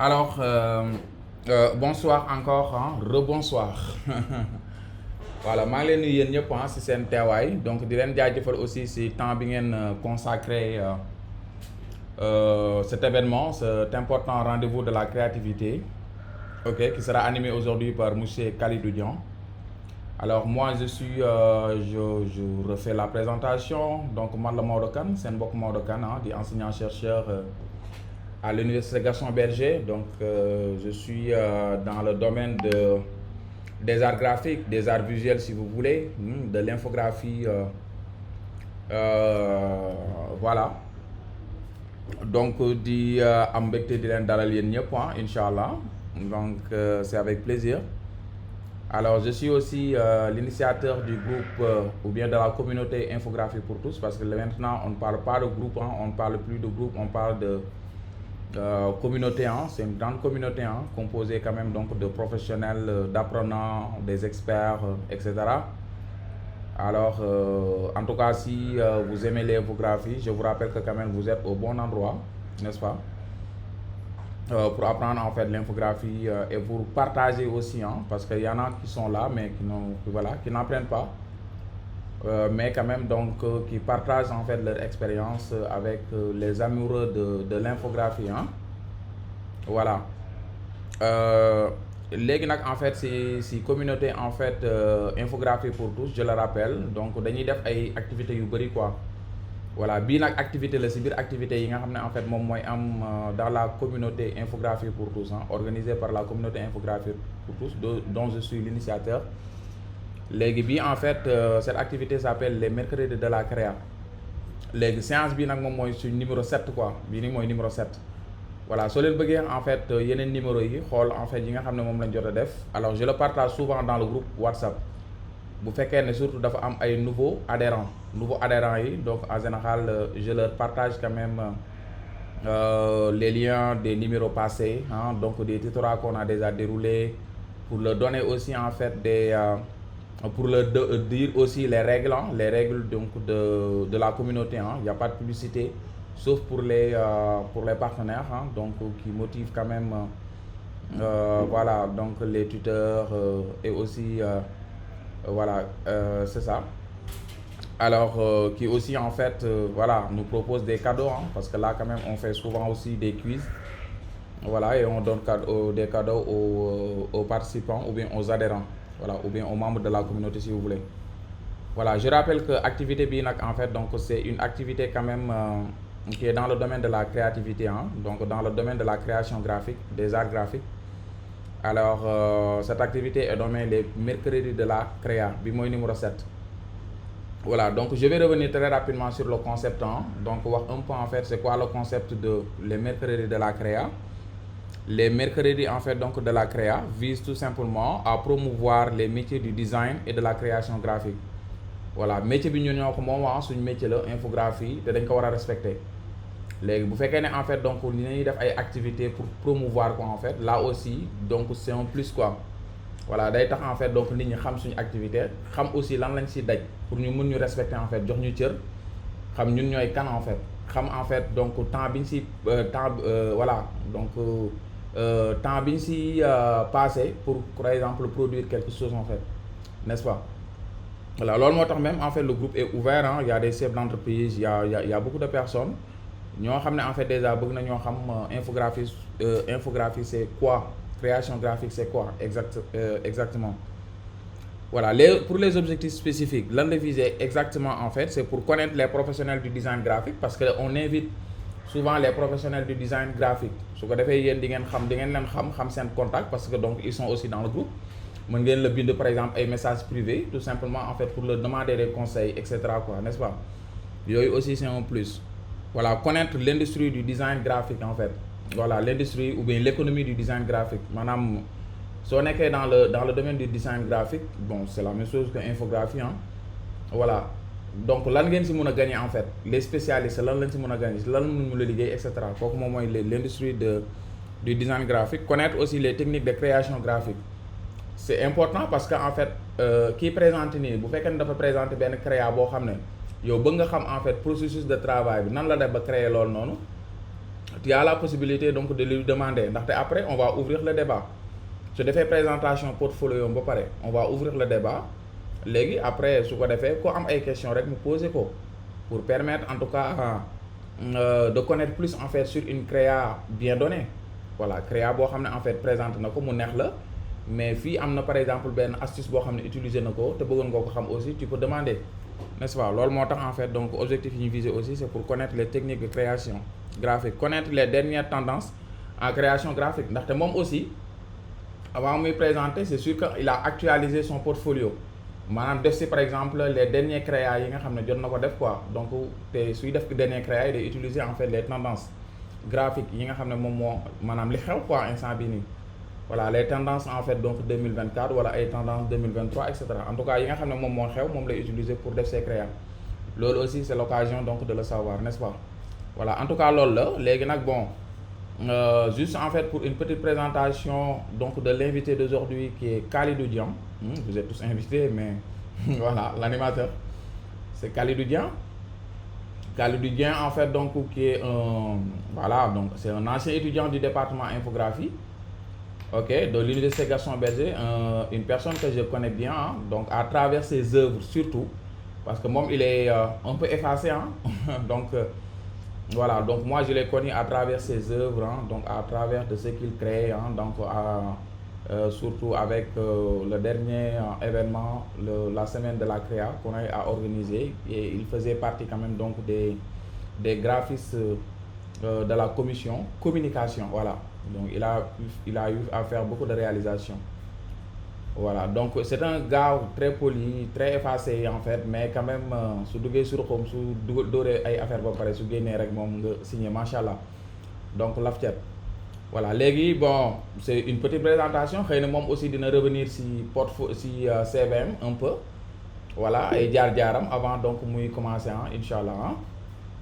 Alors, bonsoir encore, hein, rebonsoir. Voilà, maa ngi leen nuyu yéen ñëpp si seen teewaay donc di leen jaajëfal aussi si temps bi ngeen consacré cet événement, cet important rendez-vous de la créativité, ok, qui sera animé aujourd'hui par monsieur Khalidou Dian. Alors moi je refais la présentation, donc man la Maodo Kane seen mbokk Maodo Kane di enseignant chercheur à l'université Gaston Berger. Donc je suis dans le domaine des arts graphiques, des arts visuels si vous voulez, de l'infographie, voilà. Donc di am mbégte di leen dalal yéen ñëpp incha allah, donc c'est avec plaisir. Alors je suis aussi l'initiateur du groupe ou bien de la communauté Infographie pour tous, parce que maintenant on ne parle pas de groupe, on ne parle plus de groupe, on parle de communauté. C'est une grande communauté composée quand même donc de professionnels, d'apprenants, des experts, etc. Alors en tout cas si vous aimez l'infographie, je vous rappelle que quand même vous êtes au bon endroit, n'est-ce pas? Pour apprendre en fait l'infographie et pour partager aussi, parce qu'il y en a qui sont là mais qui n'apprennent pas, mais quand même donc qui partagent en fait leur expérience avec les amoureux de l'infographie, voilà. Léegi nag en fait si communauté en fait infographie pour tous, je le rappelle, donc dañuy def ay activités yu bari quoi. Voilà, bii nag activité la si biir activité yi nga xam ne en fait moom mooy am dans la communauté Infographie pour tous, organisée par la communauté Infographie pour tous dont je suis l'initiateur. Léegi bii en fait cette activité s'appelle les mercredis de la créa. Léegi séance bii nag moom mooy suñ numéro 7 quoi, bii nii mooy numéro 7. Voilà, soo leen bëggee en fait yeneen numéro yi xool en fait yi nga xam ne moom lañ jot a def, alors je le partage souvent dans le groupe WhatsApp. Bu fekkee ne surtout dafa am ay nouveaux adhérents yi, donc en général je leur partage quand même les liens des numéros passés, donc des tutorats qu'on a déjà déroulés, pour leur donner aussi en fait pour leur dire aussi les règles donc de la communauté, il n'y a pas de publicité sauf pour les partenaires, donc qui motivent quand même voilà, donc les tuteurs et aussi voilà, c'est ça. Alors qui aussi en fait voilà, nous propose des cadeaux, parce que là quand même on fait souvent aussi des quiz, voilà, et on donne des cadeaux aux participants ou bien aux adhérents, voilà, ou bien aux membres de la communauté si vous voulez. Voilà, je rappelle que activité bi nag en fait donc c'est une activité quand même qui est dans le domaine de la créativité, donc dans le domaine de la création graphique, des arts graphiques. Alors cette activité est nommée les mercredis de la créa, bi mooy numéro 7. Voilà, donc je vais revenir très rapidement sur le concept, donc wax un peu en fait c'est quoi le concept de les mercredis de la créa. Les mercredis en fait donc de la créa visent tout simplement à promouvoir les métiers du design et de la création graphique. Voilà, métier bi ñun ñoo ko moom suñu métier la infographie te dañ ko war a respecter. Léegi bu fekkee ne en fait donc ni ñuy def ay activités pour promouvoir quoi en fait, là aussi donc c'est un plus quoi. Voilà, day tax en fait donc nit ñi xam suñu activité, xam aussi lan lañ ci daj pour ñu mën ñu respecter en fait, jox ñu cër, xam ñun ñooy kan en fait, xam en fait donc temps bi ñu ci voilà, donc temps bi ñu ci passé pour par exemple produire quelque chose en fait, n'est-ce pas? Voilà, loolu moo tax même en fait le groupe est ouvert, il y a des chefs d'entreprise, il y a beaucoup de personnes ñoo xam ne en fait déjà bëgg na ñoo xam infographie c'est quoi, création graphique c'est quoi exactement. Voilà, pour les objectifs spécifiques lan la viser exactement en fait, c'est pour connaître les professionnels du design graphique, parce que on invite souvent les professionnels du design graphique. Su ko defee yéen di ngeen leen xam seen contact, parce que donc ils sont aussi dans le groupe. Mën ngeen la bind par exemple ay messages privés tout simplement en fait pour leur demander des conseils, etc. quoi, n'est-ce pas? Yooyu aussi c'est un plus. Voilà, connaître l'industrie du design graphique en fait. Voilà, l'industrie ou bien l'économie du design graphique. Maanaam soo nekkee dans le domaine du design graphique, bon c'est la même chose que infographie, voilà. Donc lan ngeen ci mën a gagner en fait, les spécialistes lan lañ ci mën a gagner, lan mën la liggéey, etc. Kooku moom mooy l'industrie du design graphique. Connaître aussi les techniques de création graphique. C'est important parce que en fait kii présente nii bu fekkee ne dafa présenter benn créa boo xam ne yow bëgg nga xam en fait processus de travail bi nan la def ba créer loolu noonu, tu as la possibilité donc de lui demander ndaxte après on va ouvrir le débat su defee présentation portfolio ba pare on va ouvrir le débat léegi après su ko defee ko am ay questions rek mu poser ko pour permettre en tout cas de connaître plus en fait sur une créa bien donnée voilà créa boo xam ne en fait présente na ko mu neex la mais fii am na par exemple benn astuce boo xam ne utiliser na ko te bëggoon nga ko xam aussi tu peux demander n'est-ce pas loolu moo tax en fait donc objectif yi ñu viser aussi c'est pour connaître les techniques de création graphique connaître les dernières tendances en création graphique ndaxte moom aussi avant muy présenter c'est sûr que il a actualisé son portfolio maanaam def si par exemple les derniers créas yi nga xam ne jot na ko def quoi donc te suy def dernier créa yi day utiliser en fait les tendances graphiques yi nga xam ne moom moo maanaam li xew quoi instant bi nii voilà les tendances en fait donc 2024 wala ay tendances 2023 et cetera en tout cas yi nga xam ne moom moo xew moom lay utiliser pour def ses créas loolu aussi c'est l'occasion donc de le savoir n'est-ce pas voilà en tout cas loolu la léegi nag bon juste en fait pour une petite présentation donc de l'invité d'aujourd'hui qui est Khalidou Dieng. Vous êtes tous invités mais voilà l'animateur c'est Khalidou Dieng. Khalidou Dieng en fait donc qui est un voilà donc c'est un ancien étudiant du département infographie de l'université Gaston Berger, une personne que je connais bien hein, donc à travers ses œuvres surtout parce que moom il est un peu effacé hein, donc voilà donc moi je l'ai connu à travers ses œuvres hein, donc à travers de ce qu'il crée hein, donc surtout avec le dernier événement la semaine de la créa qu'on a organisé et il faisait partie quand même donc des graphistes de la commission communication voilà donc il a eu à faire beaucoup de réalisations voilà donc c'est un gars très poli très effacé en fait mais quand même su duggee sur xom su dóoree ay affaire ba pare su génnee rek moom nga signé macha allah donc laf cet voilà léegi bon c'est une petite présentation xëy na moom aussi dina revenir si CVM un peu voilà ay jaar-jaaram avant donc muy commencer ah incha allah ah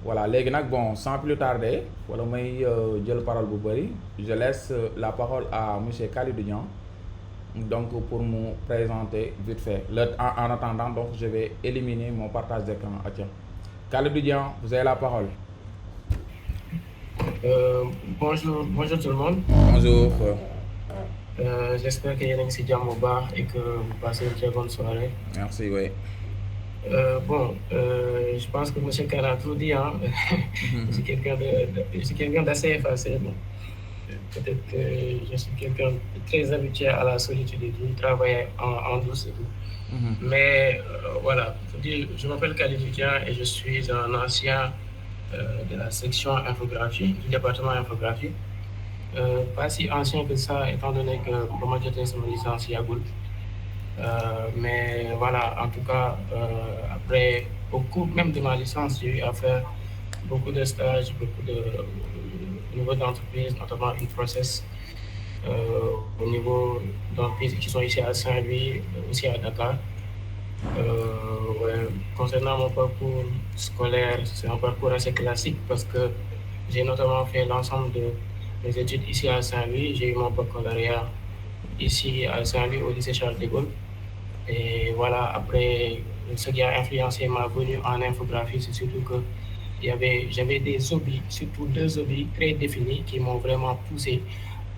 voilà léegi nag bon sans plus tarder wala may jël parole bu bëri je laisse la parole à monsieur Khalidou Dieng donc pour me présenter vite fait en attendant donc je vais éliminer mon partage d'écran tiens Khalidou Dieng vous avez la parole. Bonjour tout le monde. Bonjour. J'espère que yéen a ngi ci jàmm bu baax et que vous passez une très bonne soirée. Merci oui. Je pense que monsieur Kane a tout dit hein. Je suis quelqu'un d'assez effacé bon. Peut-être que je suis quelqu'un de très habitué à la solitude et tout, travailler en douce et tout. Mais voilà, je m'appelle Khalidou Dieng et je suis un ancien de la section infographie, du département infographie. Pas si ancien que ça, étant donné que ba ma jotee sama licence yàggul. Mais voilà, en tout cas, après, au cours même de ma licence, j'ai eu à faire beaucoup de stages, beaucoup de niveau d'entreprise, notamment une process au niveau d'entreprises qui sont ici à Saint-Louis, aussi à Dakar. Ouais, concernant mon parcours scolaire, c'est un parcours assez classique parce que j'ai notamment fait l'ensemble de mes études ici à Saint-Louis. J'ai eu mon baccalauréat ici à Saint-Louis au lycée Charles de Gaulle. Et voilà, après, ce qui a influencé ma venue en infographie, c'est surtout que j'avais des hobbies, surtout 2 hobbies très définis qui m'ont vraiment poussé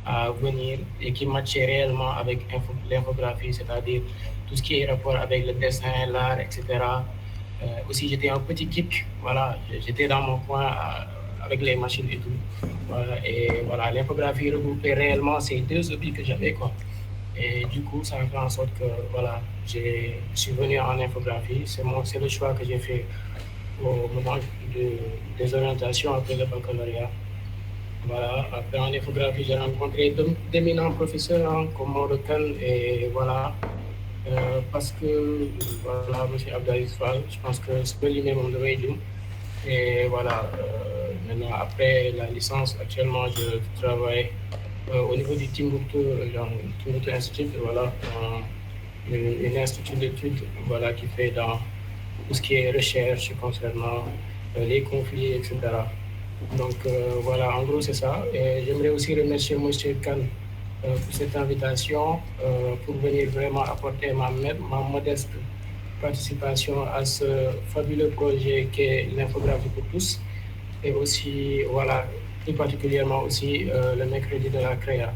à venir et qui matchaient réellement avec l'infographie, c'est-à-dire tout ce qui est rapport avec le dessin, l'art, etc. Aussi, j'étais un petit geek, voilà, j'étais dans mon coin avec les machines et tout. Voilà, et voilà, l'infographie regroupait réellement ces 2 hobbies que j'avais, quoi. Et du coup, ça a fait en sorte que voilà, je suis venu en infographie. C'est le choix que j'ai fait au moment des orientations après le baccalauréat. Voilà, après en infographie, j'ai rencontré d'éminents professeurs hein, comme Maodo Kane et voilà, parce que voilà, monsieur Abdelaziz Fall, je pense que c'est lui-même mon domaine. Et voilà, maintenant après la licence, actuellement, je travaille au niveau du Timbuktu Institute, voilà, une institut d'études voilà, qui fait dans tout ce qui est recherche concernant les conflits, etc. Donc voilà, en gros c'est ça. Et j'aimerais aussi remercier M. Kane pour cette invitation, pour venir vraiment apporter ma modeste participation à ce fabuleux projet qu'est l'infographie pour tous. Et aussi, voilà, plus particulièrement aussi le mercredi de la créa.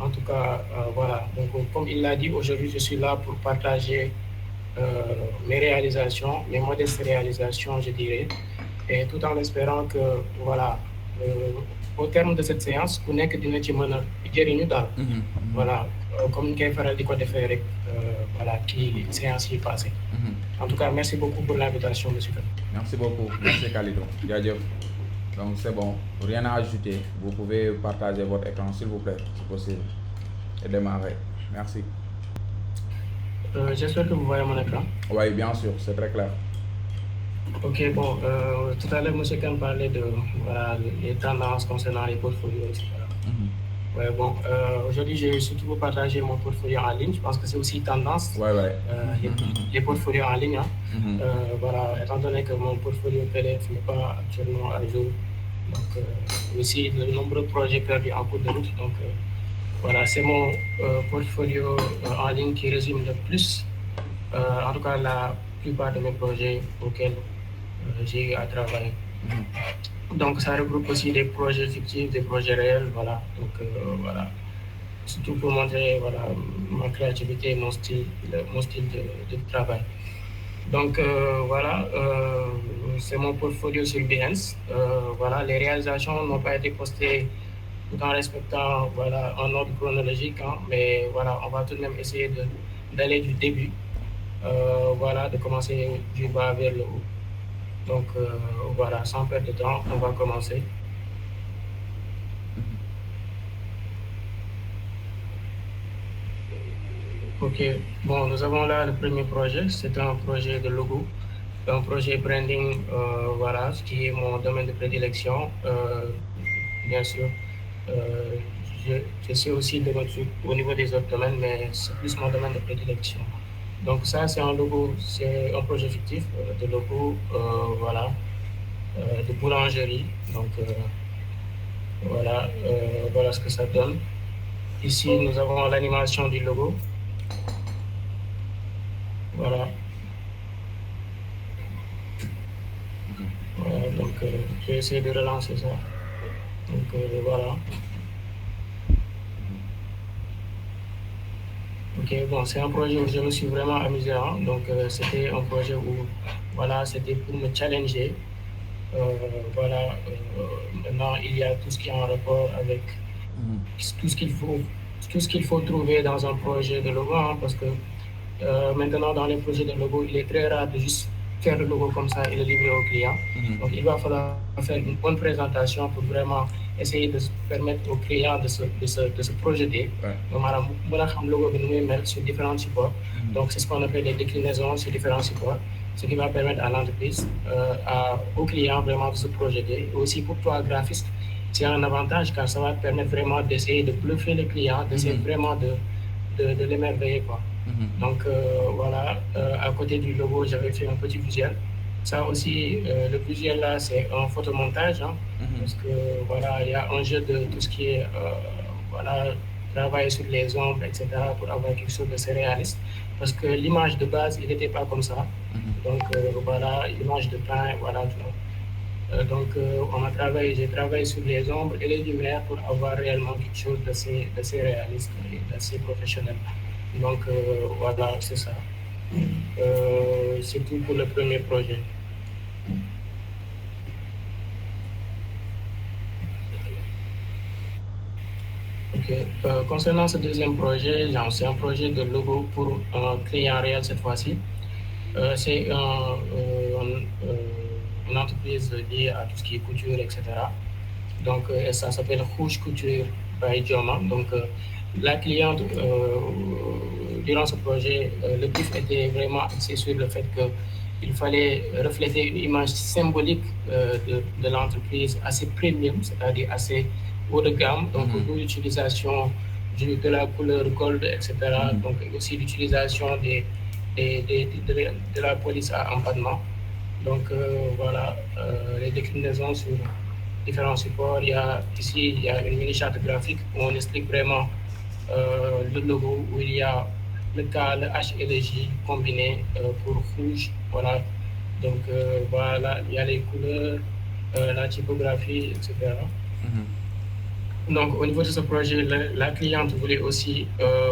En tout cas, voilà. Donc, comme il l'a dit, aujourd'hui, je suis là pour partager mes réalisations, mes modestes réalisations, je dirais, et tout en espérant que, voilà, au terme de cette séance, ku nekk dina ci mën a jëriñu daal. Voilà, comme ni koy faral di ko defee rek, voilà, qui séance yi passée. En tout cas, merci beaucoup pour l'invitation, monsieur. Merci beaucoup. Merci Khalidou. Jaajëf. Donc c'est bon, rien à ajouter. Vous pouvez partager votre écran s'il vous plaît, si possible, et démarrer. Merci. J'espère que vous voyez mon écran. Oui, bien sûr, c'est très clair. Ok, bon, tout à l'heure, M. Khan parlait de voilà, les tendances concernant les portfolios, etc. Ouais, bon, aujourd'hui, je vais surtout vous partager mon portfolio en ligne. Je pense que c'est aussi tendance, Ouais. les portfolios en ligne. Hein. Voilà, étant donné que mon portfolio PDF n'est pas actuellement à jour, donc aussi de nombreux projets perdus en cours de route. Donc voilà, c'est mon portfolio en ligne qui résume le plus, en tout cas, la plupart de mes projets auxquels j'ai eu à travailler. Donc, ça regroupe aussi des projets fictifs, des projets réels, voilà. Donc, voilà. Surtout pour montrer, voilà, ma créativité et mon style de travail. Donc, voilà, c'est mon portfolio sur Behance. Voilà, les réalisations n'ont pas été postées tout en respectant, voilà, un ordre chronologique, hein, mais voilà, on va tout de même essayer d'aller du début, voilà, de commencer du bas vers le haut. Donc voilà, sans perdre de temps, on va commencer. Ok, bon, nous avons là le premier projet, c'est un projet de logo, un projet branding, voilà, ce qui est mon domaine de prédilection. Bien sûr, je sais aussi de au niveau des autres domaines, mais c'est plus mon domaine de prédilection. Donc ça, c'est un logo, c'est un projet fictif de logo, voilà, de boulangerie. Donc voilà, voilà ce que ça donne. Ici, nous avons l'animation du logo. Voilà. Voilà, donc je vais essayer de relancer ça. Donc voilà. Ok, bon, c'est un projet où je me suis vraiment amusé. Hein. Donc c'était un projet où, voilà, c'était pour me challenger. Voilà, maintenant il y a tout ce qui est en rapport avec tout ce qu'il faut trouver dans un projet de logo, hein, parce que maintenant dans les projets de logo, il est très rare de juste faire le logo comme ça et le livrer au client. Donc il va falloir faire une bonne présentation pour vraiment essayer de permettre au client de se projeter. Donc maanaam mën a xam logo bi nu muy mel sur différents supports. Donc c'est ce qu'on appelle les déclinaisons sur différents supports, ce qui va permettre à l'entreprise, au client vraiment de se projeter. Et aussi pour toi, graphiste, c'est un avantage car ça va te permettre vraiment d'essayer de bluffer le client, d'essayer vraiment de l'émerveiller, quoi. Donc voilà, à côté du logo, j'avais fait un petit visuel. Ça aussi, le visuel là, c'est un photomontage, hein, parce que voilà, il y a un jeu de tout ce qui est, voilà, travailler sur les ombres, etc., pour avoir quelque chose de surréaliste. Parce que l'image de base, il n'était pas comme ça. Donc voilà, l'image de pain, voilà, tu vois. Donc j'ai travaillé sur les ombres et les lumières pour avoir réellement quelque chose d'assez réaliste et d'assez professionnel. Donc voilà, c'est ça. C'est tout pour le premier projet. Okay. Concernant ce deuxième projet, c'est un projet de logo pour un client réel cette fois-ci. C'est une entreprise liée à tout ce qui est couture, etc. Donc ça s'appelle Rouge Couture by Joma. Donc la cliente, durant ce projet, le but était vraiment axé sur le fait qu'il fallait refléter une image symbolique de l'entreprise assez premium, c'est-à-dire assez haut de gamme, donc l'utilisation de la couleur gold, etc. Donc aussi l'utilisation de la police à empattement. Donc voilà, les déclinaisons sur différents supports. Ici, il y a une mini-charte graphique où on explique vraiment le logo, où il y a le K, le H et le J combinés pour rouge. Voilà. Donc voilà, il y a les couleurs, la typographie, etc. Donc, au niveau de ce projet, la cliente voulait aussi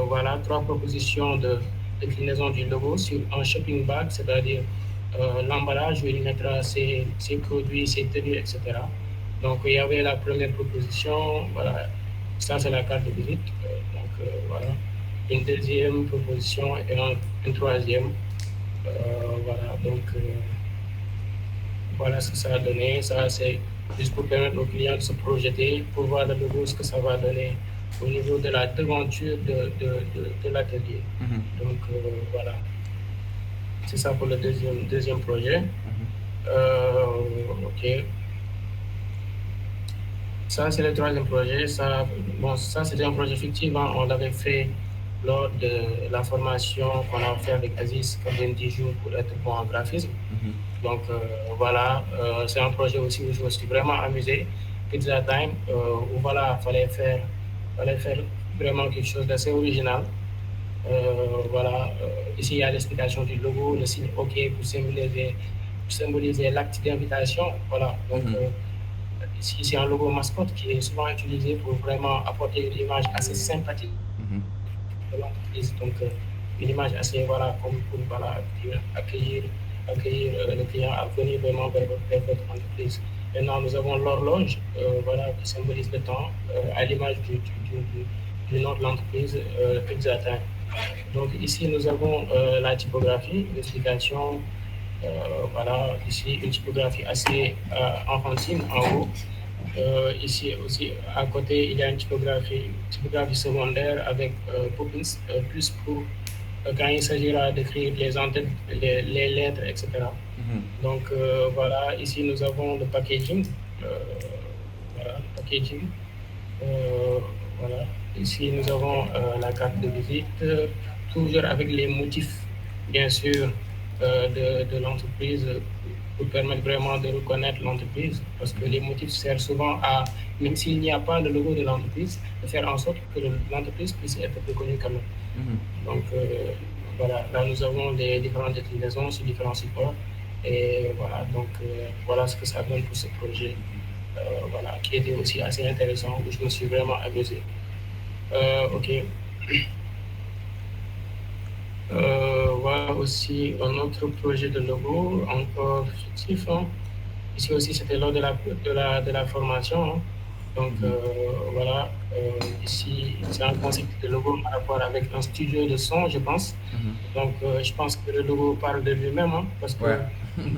voilà, 3 propositions de déclinaison du logo sur un shopping bag, c'est-à-dire l'emballage où il mettra ses produits, ses tenues, etc. Donc, il y avait la première proposition, voilà, ça c'est la carte de visite. Voilà, une deuxième proposition et une troisième. Voilà, donc voilà ce que ça a donné. Ça, c'est juste pour permettre aux clients de se projeter, pour voir le logo, ce que ça va donner au niveau de la devanture de l'atelier. Donc voilà, c'est ça pour le deuxième projet. Ok. Ça, c'est le troisième projet. Ça, bon, ça c'était un projet fictif. Hein. On l'avait fait lors de la formation qu'on a fait avec Aziz, comme 10 jours pour être bon en graphisme. Donc voilà, c'est un projet aussi où je me suis vraiment amusé. Pizza Time, où voilà, fallait faire vraiment quelque chose d'assez original. Voilà, ici il y a l'explication du logo, le signe OK pour symboliser l'acte d'invitation. Voilà, donc ici c'est un logo mascotte qui est souvent utilisé pour vraiment apporter une image assez sympathique de l'entreprise. Donc, une image assez, voilà, comme pour voilà, accueillir le client à venir vraiment vers votre entreprise. Maintenant, nous avons l'horloge voilà, qui symbolise le temps à l'image du nom de l'entreprise, Pizza Time. Donc, ici, nous avons la typographie, l'explication. Voilà, ici, une typographie assez enfantine en haut. Ici aussi, à côté, il y a une typographie secondaire avec Poppins, plus pour quand il s'agira d'écrire les lettres, etc. Donc voilà, ici nous avons le packaging. Voilà, le packaging. Voilà. Ici nous avons la carte de visite, toujours avec les motifs, bien sûr, de l'entreprise pour permettre vraiment de reconnaître l'entreprise, parce que les motifs servent souvent à, même s'il n'y a pas le logo de l'entreprise, de faire en sorte que l'entreprise puisse être reconnue quand même. Donc voilà, là nous avons les différentes déclinaisons sur différents supports, et voilà, donc voilà ce que ça donne pour ce projet, voilà, qui était aussi assez intéressant, où je me suis vraiment amusé. Ok. Voilà aussi un autre projet de logo, encore fictif. Hein. Ici aussi, c'était lors de la formation. Hein. Donc voilà, ici, c'est un concept de logo par rapport avec un studio de son, je pense. Donc je pense que le logo parle de lui-même, hein, parce que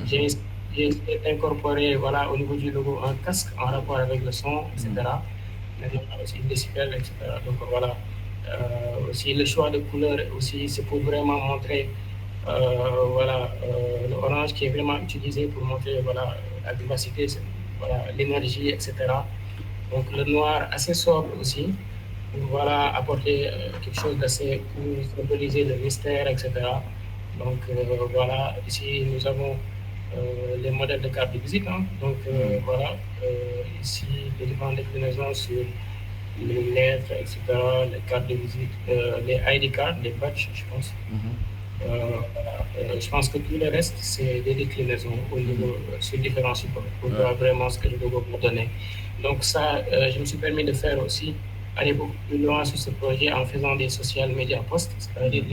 j'ai incorporé voilà, au niveau du logo un casque en rapport avec le son, etc. Aussi une décibel, etc. Donc voilà. Aussi le choix de couleurs aussi, c'est pour vraiment montrer voilà, l'orange qui est vraiment utilisé pour montrer voilà, la vivacité, voilà, l'énergie, etc. Donc le noir assez sobre aussi, pour voilà, apporter quelque chose d'assez pour symboliser le mystère, etc. Donc voilà, ici nous avons les modèles de carte de visite. Hein. Donc voilà, ici les différentes déclinaisons sur les lettres, etc., les cartes de visite, les ID cards, les badges, je pense. Je pense que tout le reste, c'est des déclinaisons au niveau, sur différents supports pour voir vraiment ce que le logo peut donner. Donc ça, je me suis permis de faire aussi, aller beaucoup plus loin sur ce projet en faisant des social media posts, c'est-à-dire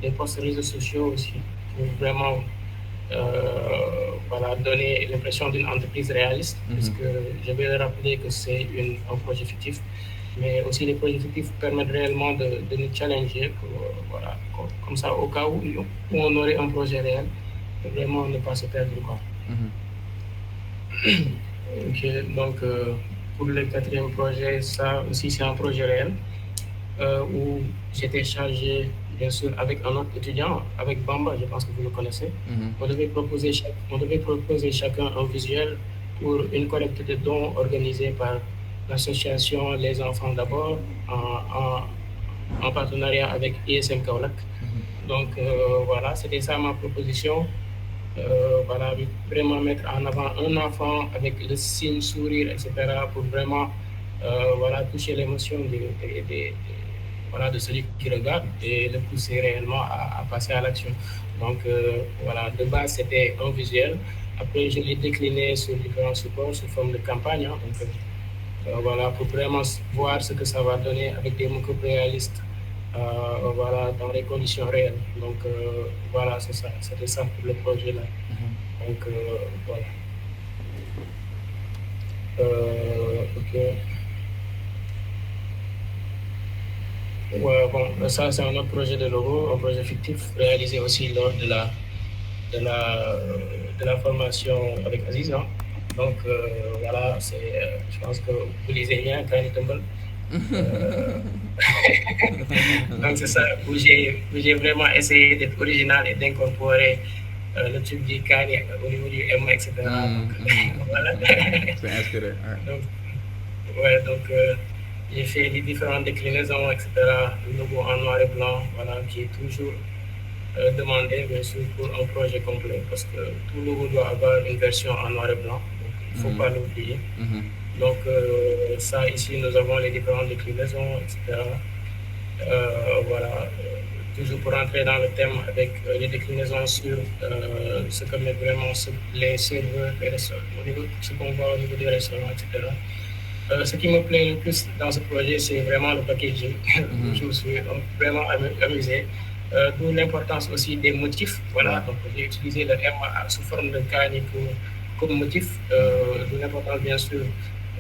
des posts réseaux sociaux aussi, pour vraiment voilà, donner l'impression d'une entreprise réaliste, puisque je vais le rappeler que c'est un projet fictif, mais aussi les projets fictifs permettent réellement de nous challenger, pour, voilà, comme ça, au cas où on aurait un projet réel, vraiment ne pas se perdre. Quoi. Okay, donc, pour le quatrième projet, ça aussi c'est un projet réel, où j'étais chargé, bien sûr, avec un autre étudiant, avec Bamba, je pense que vous le connaissez. On devait proposer chacun un visuel pour une collecte de dons organisée par l'association Les Enfants d'abord, en partenariat avec ISM Kaolack. Donc voilà, c'était ça ma proposition. Voilà, vraiment mettre en avant un enfant avec le signe sourire, etc., pour vraiment voilà, toucher l'émotion voilà, de celui qui regarde et le pousser réellement à passer à l'action. Donc voilà, de base c'était un visuel. Après je l'ai décliné sur différents supports sous forme de campagne. Hein, donc voilà, pour vraiment voir ce que ça va donner avec des mock-ups réalistes, voilà, dans les conditions réelles. Donc voilà, c'est ça, c'était ça pour le projet là. Donc voilà. Ok. Ouais, bon, ça c'est un autre projet de logo, un projet fictif réalisé aussi lors de la, de la formation avec Aziz, hein. Donc voilà, je pense que vous lisez bien Kanye Tumble. Donc c'est ça, où j'ai vraiment essayé d'être original et d'incorporer le truc du Kanye au niveau du M, etc. Donc voilà. C'est inspiré. Ouais. Donc, ouais, donc j'ai fait les différentes déclinaisons, etc. Le logo en noir et blanc, voilà, qui est toujours demandé, bien sûr, pour un projet complet, parce que tout logo doit avoir une version en noir et blanc, donc il ne faut pas l'oublier. Donc ça, ici, nous avons les différentes déclinaisons, etc. Voilà, toujours pour entrer dans le thème avec les déclinaisons sur ce que met vraiment les serveurs, les restaurants, ce qu'on voit au niveau des restaurants, etc. Ce qui me plaît le plus dans ce projet, c'est vraiment le packaging. Je me suis vraiment amusé. D'où l'importance aussi des motifs. Voilà, donc j'ai utilisé le M sous forme de cani comme motif. D'où l'importance, bien sûr,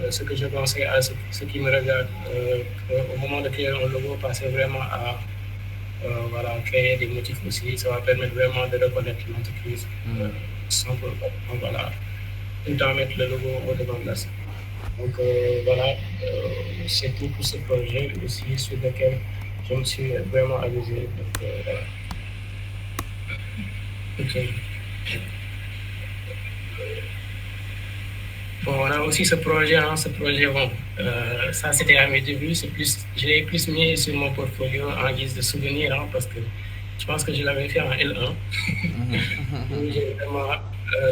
ce que je pensais à ce qui me regarde au moment de créer un logo, passer vraiment à voilà, créer des motifs aussi. Ça va permettre vraiment de reconnaître l'entreprise sans voilà, tout le temps mettre le logo au devant de la scène. Donc voilà, c'est tout pour ce projet aussi sur lequel je me suis vraiment amusé. Donc voilà. Ok. Bon, on a aussi ce projet, hein, bon, ça c'était à mes débuts, je l'ai plus mis sur mon portfolio en guise de souvenir, hein, parce que je pense que je l'avais fait en L1. Vraiment,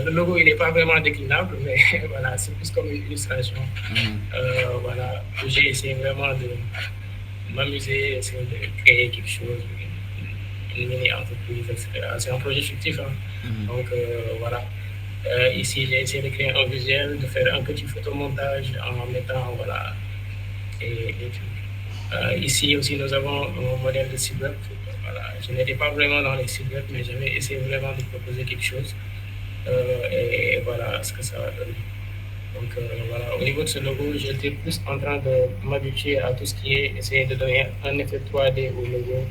le logo il n'est pas vraiment déclinable, mais voilà, c'est plus comme une illustration. Voilà, j'ai essayé vraiment de m'amuser, essayer de créer quelque chose, une mini-entreprise, etc. C'est un projet fictif, hein. Donc voilà. Ici, j'ai essayé de créer un visuel, de faire un petit photomontage en mettant, voilà, et tout. Ici aussi, nous avons un modèle de site web. Voilà. Je n'étais pas vraiment dans les sites web, mais j'avais essayé vraiment de proposer quelque chose. Et voilà ce que ça va donner. Donc voilà, au niveau de ce logo, j'étais plus en train de m'habituer à tout ce qui est essayer de donner un effet 3D au logo.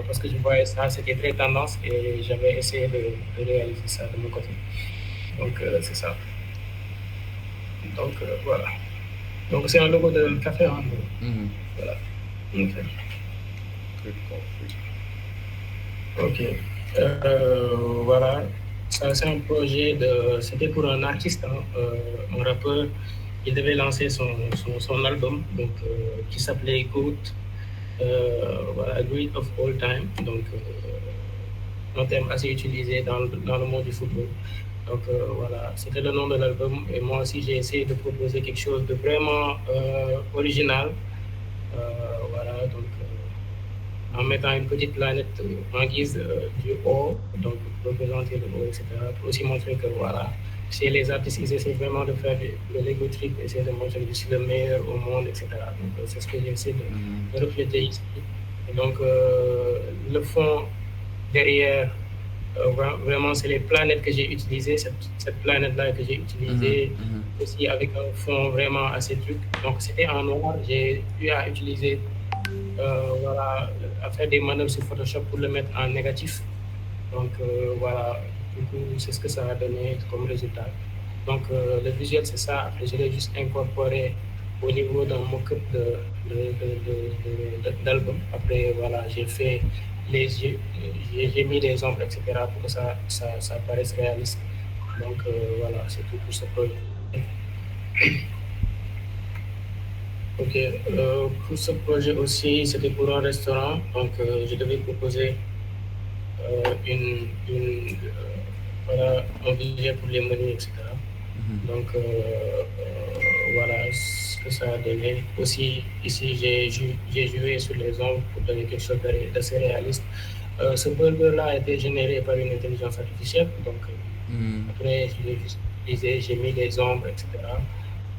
Parce que je voyais ça, c'était très tendance et j'avais essayé de réaliser ça de mon côté. Donc c'est ça. Donc voilà. Donc c'est un logo de café, hein. Voilà. Ok. Voilà. Ça, c'est un projet c'était pour un artiste, hein, un rappeur. Il devait lancer son album, donc, qui s'appelait GOAT, voilà, Great of All Time. Donc, un thème assez utilisé dans le monde du football. Donc voilà, c'était le nom de l'album. Et moi aussi, j'ai essayé de proposer quelque chose de vraiment original. Voilà, donc en mettant une petite planète en guise du haut, donc pour représenter le haut, etc. Pour aussi montrer que voilà, chez les artistes, ils essaient vraiment de faire le Lego trip, essayer de montrer que je suis le meilleur au monde, etc. Donc c'est ce que j'ai essayé de refléter ici. Et donc le fond derrière, vraiment, c'est les planètes que j'ai utilisées, cette planète-là que j'ai utilisée, aussi avec un fond vraiment assez truc. Donc c'était en noir, j'ai eu à utiliser voilà, à faire des manœuvres sur Photoshop pour le mettre en négatif. Donc voilà, du coup, c'est ce que ça a donné comme résultat. Donc le visuel, c'est ça. Après, je l'ai juste incorporé au niveau d'un mock-up d'album. Après, voilà, j'ai fait les yeux, j'ai mis des ombres, etc. pour que ça paraisse réaliste. Donc voilà, c'est tout pour ce projet. Ok, pour ce projet aussi, c'était pour un restaurant, donc je devais proposer voilà, un budget pour les menus, etc. Donc voilà ce que ça a donné. Aussi, ici, j'ai joué sur les ombres pour donner quelque chose d'assez réaliste. Ce burger-là a été généré par une intelligence artificielle, donc après, je l'ai juste utilisé, j'ai mis les ombres, etc.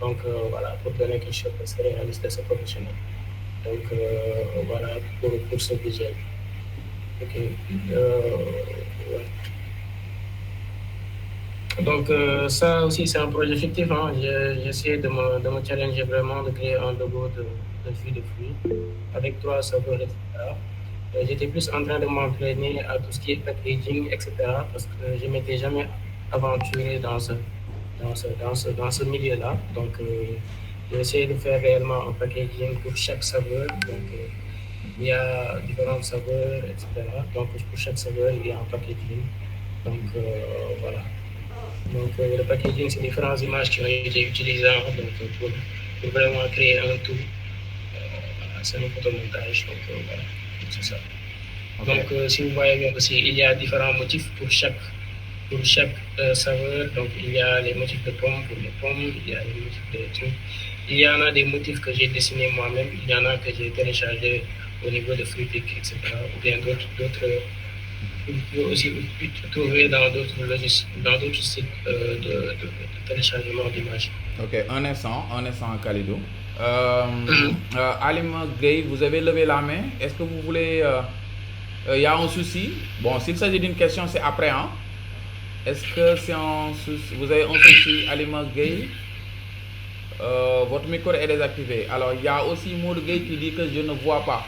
Donc voilà, pour donner quelque chose de réaliste et professionnel. Donc voilà pour ce visuel. Ok. Ouais. Donc ça aussi c'est un projet fictif. Hein. J'essaie de me challenger vraiment, de créer un logo de jus de fruits avec 3 saveurs, etc. J'étais plus en train de m'entraîner à tout ce qui est packaging, etc. Parce que je ne m'étais jamais aventuré dans ce milieu-là. Donc j'ai essayé de faire réellement un packaging pour chaque saveur. Donc il y a différentes saveurs, etc. Donc pour chaque saveur, il y a un packaging. Donc voilà. Donc le packaging, c'est différentes images qui ont été utilisées donc, pour vraiment créer un tout. Voilà, c'est un photomontage. Donc voilà, c'est ça. Ok. Donc si vous voyez bien aussi, il y a différents motifs pour chaque saveur. Donc il y a les motifs de pommes pour les pommes, il y a les motifs de trucs. Il y en a des motifs que j'ai dessinés moi-même, il y en a que j'ai téléchargés au niveau de Fruitic, etc. Ou bien d'autres vous pouvez aussi trouver dans d'autres sites de téléchargement d'images. Ok, un instant, Khalidou. Alim Gueye, vous avez levé la main. Est-ce que vous voulez... Il y a un souci. Bon, s'il s'agit d'une question, c'est après. Hein? Est-ce que c'est un souci? Vous avez un souci, Alim Gueye? Votre micro est désactivé. Alors, il y a aussi Maud Gueye qui dit que je ne vois pas.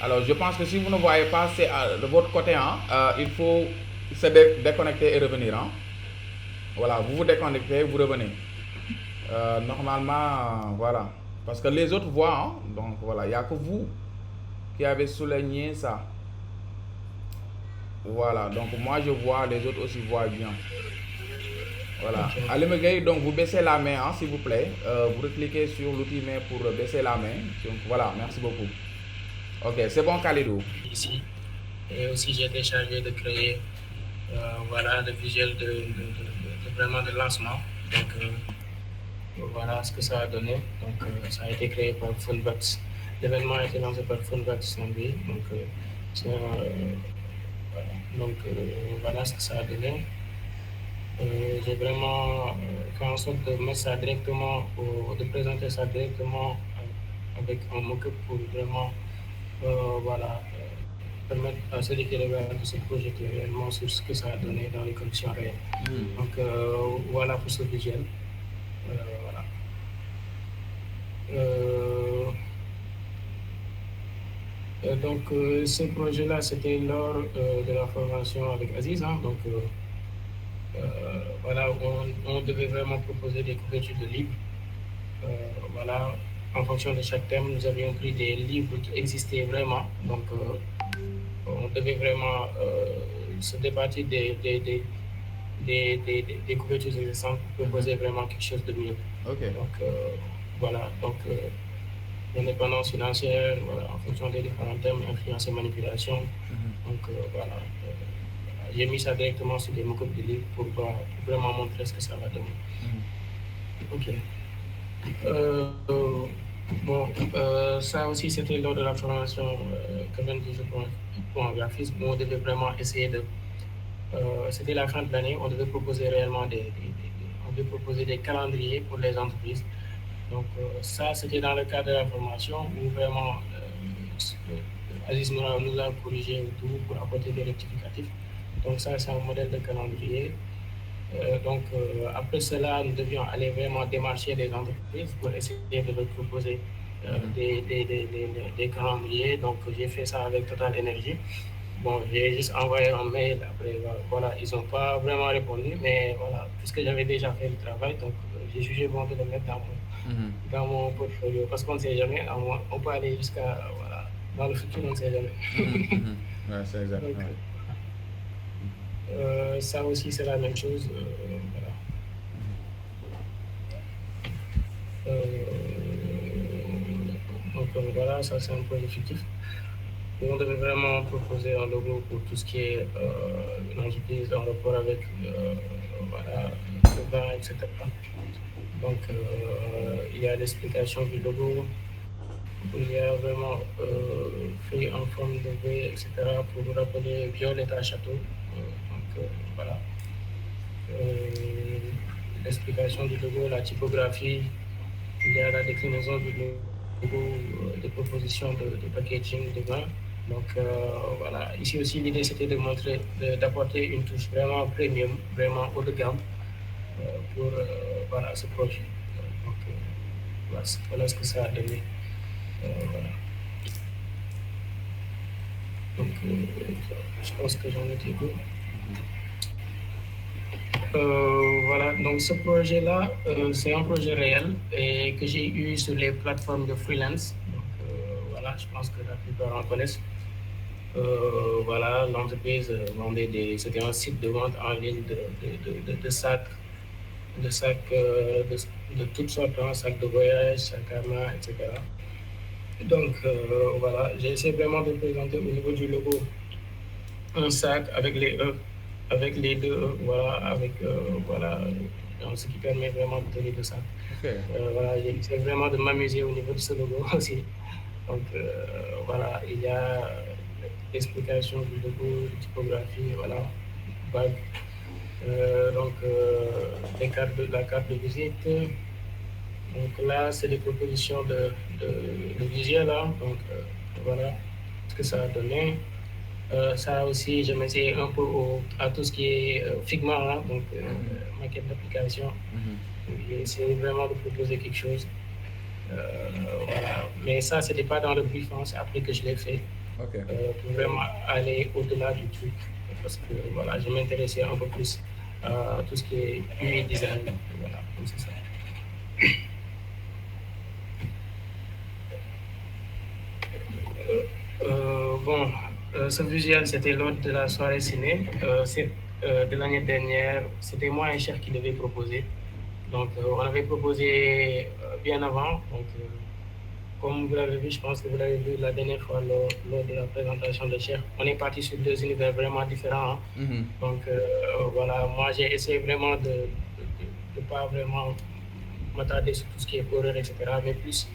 Alors, je pense que si vous ne voyez pas, c'est de votre côté. Hein? Il faut se déconnecter et revenir. Hein? Voilà, vous vous déconnectez, vous revenez. Normalement, voilà. Parce que les autres voient. Hein? Donc, voilà, il n'y a que vous qui avez souligné ça. Voilà, donc moi je vois, les autres aussi voient bien. Voilà. Ok. Alim Gueye, donc vous baissez la main, hein, s'il vous plaît. Vous cliquez sur l'outil main pour baisser la main. Donc, voilà, merci beaucoup. Ok, c'est bon, Khalidou. Ici. Et aussi, j'ai été chargé de créer voilà, le visuel vraiment de lancement. Donc, voilà ce que ça a donné. Donc, ça a été créé par Funbox. L'événement a été lancé par Funbox Saint-Louis. Donc, voilà. Donc, voilà ce que ça a donné. J'ai vraiment fait en sorte de mettre ça directement, de présenter ça directement avec un mock-up pour vraiment voilà, permettre à celui qui regarde de se projeter réellement sur ce que ça a donné dans les conditions réelles. Donc voilà pour ce visuel. Voilà. Donc ce projet-là, c'était lors de la formation avec Aziz. Hein, donc voilà, on devait vraiment proposer des couvertures de livres. Voilà, en fonction de chaque thème, nous avions pris des livres qui existaient vraiment. Donc on devait vraiment se départir des couvertures existantes pour proposer vraiment quelque chose de mieux. Ok. Donc voilà, donc l'indépendance financière, voilà, en fonction des différents thèmes, influence et manipulation. Donc voilà, j'ai mis ça directement sur des mock-ups de livres pour vraiment montrer ce que ça va donner. Ok. Bon, ça aussi c'était lors de la formation que viens de dire pour un graphisme, où on devait vraiment essayer de c'était la fin de l'année, on devait proposer réellement on devait proposer des calendriers pour les entreprises. Donc ça, c'était dans le cadre de la formation où vraiment Aziz nous a corrigé tout pour apporter des rectificatifs. Donc ça, c'est un modèle de calendrier. Donc après cela, nous devions aller vraiment démarcher les entreprises pour essayer de leur proposer des calendriers. Donc j'ai fait ça avec Total Energy. Bon, j'ai juste envoyé un mail, après, voilà, ils n'ont pas vraiment répondu, mais voilà, puisque j'avais déjà fait le travail, donc j'ai jugé bon de le mettre dans mon portfolio, parce qu'on ne sait jamais, on peut aller jusqu'à, voilà, dans le futur, on ne sait jamais. Ouais, c'est exact. Donc, ouais. Ça aussi, c'est la même chose, voilà. Donc voilà, ça c'est un projet fictif. On devait vraiment proposer un logo pour tout ce qui est une entreprise en rapport avec voilà, le vin, etc. Donc, il y a l'explication du logo, il y a vraiment fait en forme de V, etc. pour rappeler Violetta Château. Donc, voilà. L'explication du logo, la typographie, Il y a la déclinaison du logo, des propositions de packaging de vin. Donc voilà, ici aussi l'idée c'était de montrer, d'apporter une touche vraiment premium, vraiment haut de gamme pour voilà, ce projet. Donc voilà ce que ça a donné. Voilà. Donc je pense que j'en ai dit deux. Voilà, donc ce projet-là, c'est un projet réel et que j'ai eu sur les plateformes de freelance. Donc voilà, je pense que la plupart en connaissent. Voilà, l'entreprise vendait c'était un site de vente en ligne de sacs, de toutes sortes, hein, sacs de voyage, sacs à main, etc. Donc voilà, j'ai essayé vraiment de présenter au niveau du logo un sac avec les E, avec les deux E, voilà, avec voilà, donc, ce qui permet vraiment de tenir le sac. Ok. Voilà, j'ai essayé vraiment de m'amuser au niveau de ce logo aussi. Donc voilà, il y a l'explication du logo, de typographie, voilà, vague. Donc la carte de visite. Donc là, c'est des propositions de visuel, hein. Donc voilà ce que ça a donné. Ça aussi, je m'essaye un peu à tout ce qui est Figma, hein, donc maquette d'application. J'ai essayé vraiment de proposer quelque chose. Voilà. Mais ça, c'était pas dans le brief, hein, c'est après que je l'ai fait. Ok. Pour vraiment aller au-delà du truc. Parce que voilà, je m'intéressais un peu plus à tout ce qui est UI design. Voilà, comme c'est ça. Bon, ce visuel, c'était lors de la soirée ciné. De l'année dernière, c'était moi et Cher qui devait proposer. Donc, on avait proposé bien avant. Donc, comme vous l'avez vu, je pense que vous l'avez vu la dernière fois lors de la présentation de Cher, on est parti sur deux univers vraiment différents, hein. Donc, voilà, moi, j'ai essayé vraiment de ne pas vraiment m'attarder sur tout ce qui est horreur, etc., mais plus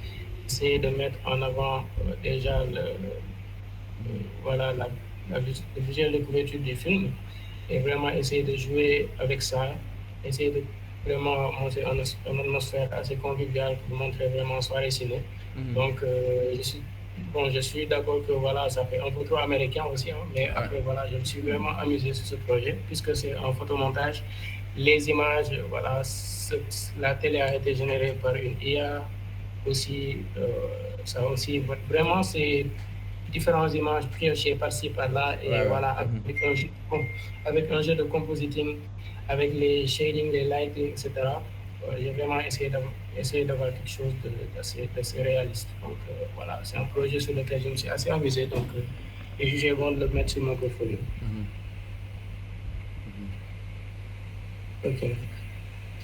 essayer de mettre en avant déjà voilà, le visuel de couverture du film et vraiment essayer de jouer avec ça, essayer de vraiment montrer une atmosphère assez conviviale pour montrer vraiment soirée ciné. Donc, je suis d'accord que voilà, ça fait un peu trop américain aussi, hein, mais après, voilà, je me suis vraiment amusé sur ce projet puisque c'est un photomontage. Les images, voilà, la télé a été générée par une IA aussi. Ça aussi, vraiment, c'est différentes images piochées par-ci, par-là, et Ouais, ouais. voilà, avec un jeu de compositing, avec les shading, les lighting, etc. J'ai vraiment essayé d'avoir quelque chose d'assez réaliste. Donc voilà, c'est un projet sur lequel je me suis assez amusé, donc j'ai jugé bon de le mettre sur mon portfolio. Ok.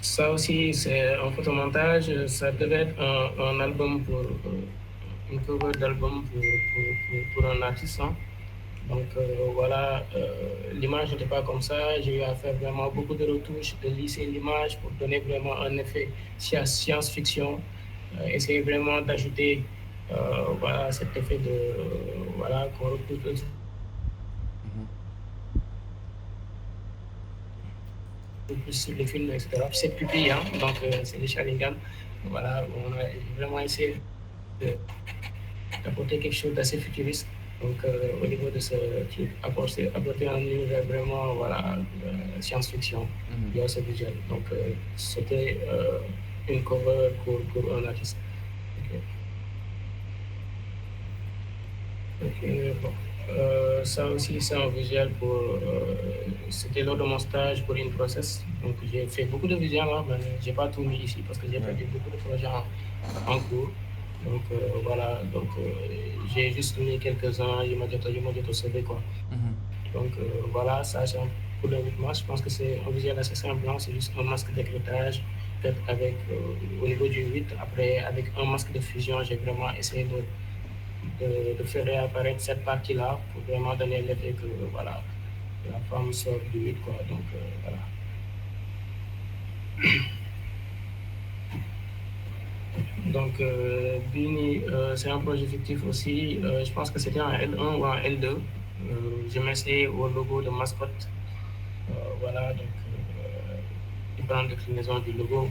Ça aussi, c'est un photomontage. Ça devait être un album une cover d'album pour un artiste, hein. Donc voilà, l'image n'était pas comme ça. J'ai eu à faire vraiment beaucoup de retouches, de lisser l'image pour donner vraiment un effet science-fiction. Essayer vraiment d'ajouter voilà, cet effet de voilà, qu'on retrouve plus sur les films, etc. C'est pupille, hein, donc c'est des Sharingan. Voilà, on a vraiment essayé d'apporter quelque chose d'assez futuriste. Donc, au niveau de ce truc, apporter un univers vraiment voilà, science-fiction via ce visuel. Donc, c'était une cover pour un artiste. Ok, bon. Ça aussi, c'est un visuel pour. C'était lors de mon stage pour une process. Donc, j'ai fait beaucoup de visuels, hein, mais je n'ai pas tout mis ici parce que j'ai perdu beaucoup de projets en cours. Donc, voilà. Donc, j'ai juste mis quelques-uns. Il m'a dit sauvé, quoi. Donc, voilà, ça, c'est pour le 8 mars. Je pense que c'est un visuel assez simple, hein. C'est juste un masque d'écrêtage, peut-être avec, au niveau du 8. Après, avec un masque de fusion, j'ai vraiment essayé de faire réapparaître cette partie-là pour vraiment donner l'effet que voilà, la femme sort du 8, quoi. Donc voilà. Donc Bini, c'est un projet fictif aussi. Je pense que c'était en L1 ou en L2. Je m'essaye au logo de mascotte. Voilà, donc différentes déclinaisons du logo.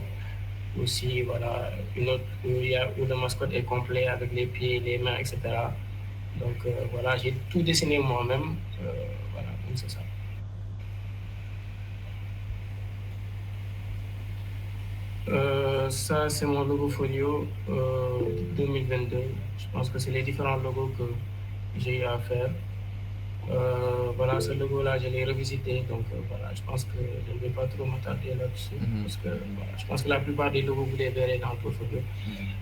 aussi, voilà, une autre où le mascotte est complet avec les pieds, les mains, etc. Donc voilà, j'ai tout dessiné moi-même. Voilà, donc c'est ça. Ça, c'est mon logo folio 2022. Je pense que c'est les différents logos que j'ai eu à faire. Voilà, ce logo-là, je l'ai revisité. Donc voilà, je pense que je ne vais pas trop m'attarder là-dessus. Parce que voilà, je pense que la plupart des logos, vous les verrez dans le portfolio.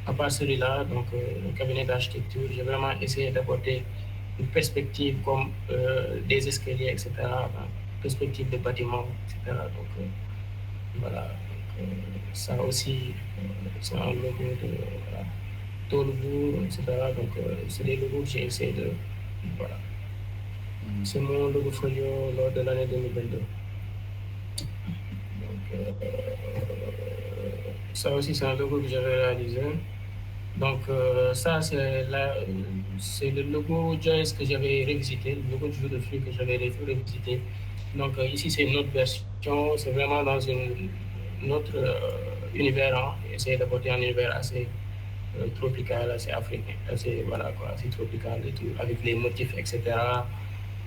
À part celui-là, donc le cabinet d'architecture, j'ai vraiment essayé d'apporter une perspective comme des escaliers, etc. Perspective de bâtiments, etc. Donc voilà. Ça aussi, c'est un logo de voilà, Tolbourg, etc. Donc c'est des logos que j'ai essayé de. Voilà. C'est mon logo folio lors de l'année 2022. Donc, ça aussi, c'est un logo que j'avais réalisé. Donc, ça, c'est le logo Joyce que j'avais revisité, le logo du jour de flux que j'avais revisité. Donc, ici, c'est une autre version, c'est vraiment dans une autre univers, hein, essayer d'apporter un univers assez tropical, assez africain, assez, voilà, quoi, assez tropical et tout, avec les motifs, etc.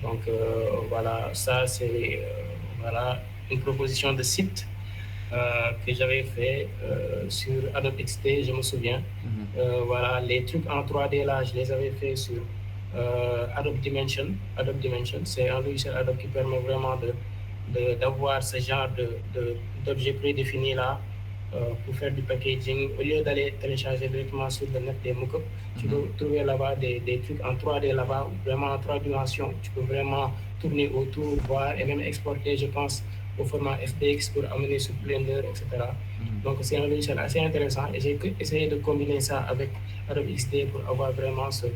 Donc, voilà, ça, c'est voilà, une proposition de site que j'avais fait sur Adobe XD, je me souviens. Voilà, les trucs en 3D là, je les avais fait sur Adobe Dimension. Adobe Dimension, c'est un logiciel Adobe qui permet vraiment d'avoir ce genre d'objets prédéfinis là pour faire du packaging. Au lieu d'aller télécharger directement sur le net des mockups, tu peux trouver là-bas des trucs en 3D là-bas, vraiment en 3 dimensions. Tu peux vraiment tourner autour, voir et même exporter, je pense, au format FBX pour amener sur Blender, etc. Donc c'est un logiciel assez intéressant et j'ai essayé de combiner ça avec Adobe XD pour avoir vraiment cette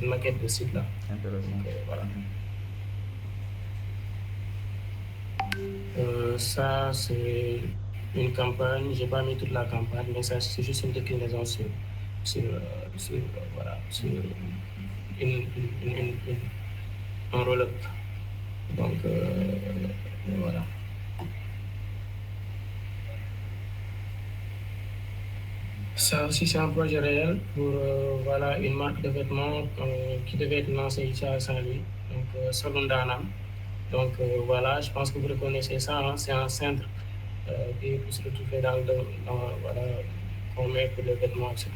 maquette de site-là. Intéressant. Donc, voilà. Ça, c'est une campagne, j'ai pas mis toute la campagne, mais ça, c'est juste une déclinaison voilà, sur un roll-up. Donc, voilà. Ça aussi, c'est un projet réel pour voilà, une marque de vêtements qui devait être lancée ici à Saint-Louis, donc Salon d'Anam. Donc voilà, je pense que vous reconnaissez ça, hein, c'est un centre qui peut se retrouver voilà, qu'on met pour les vêtements, etc.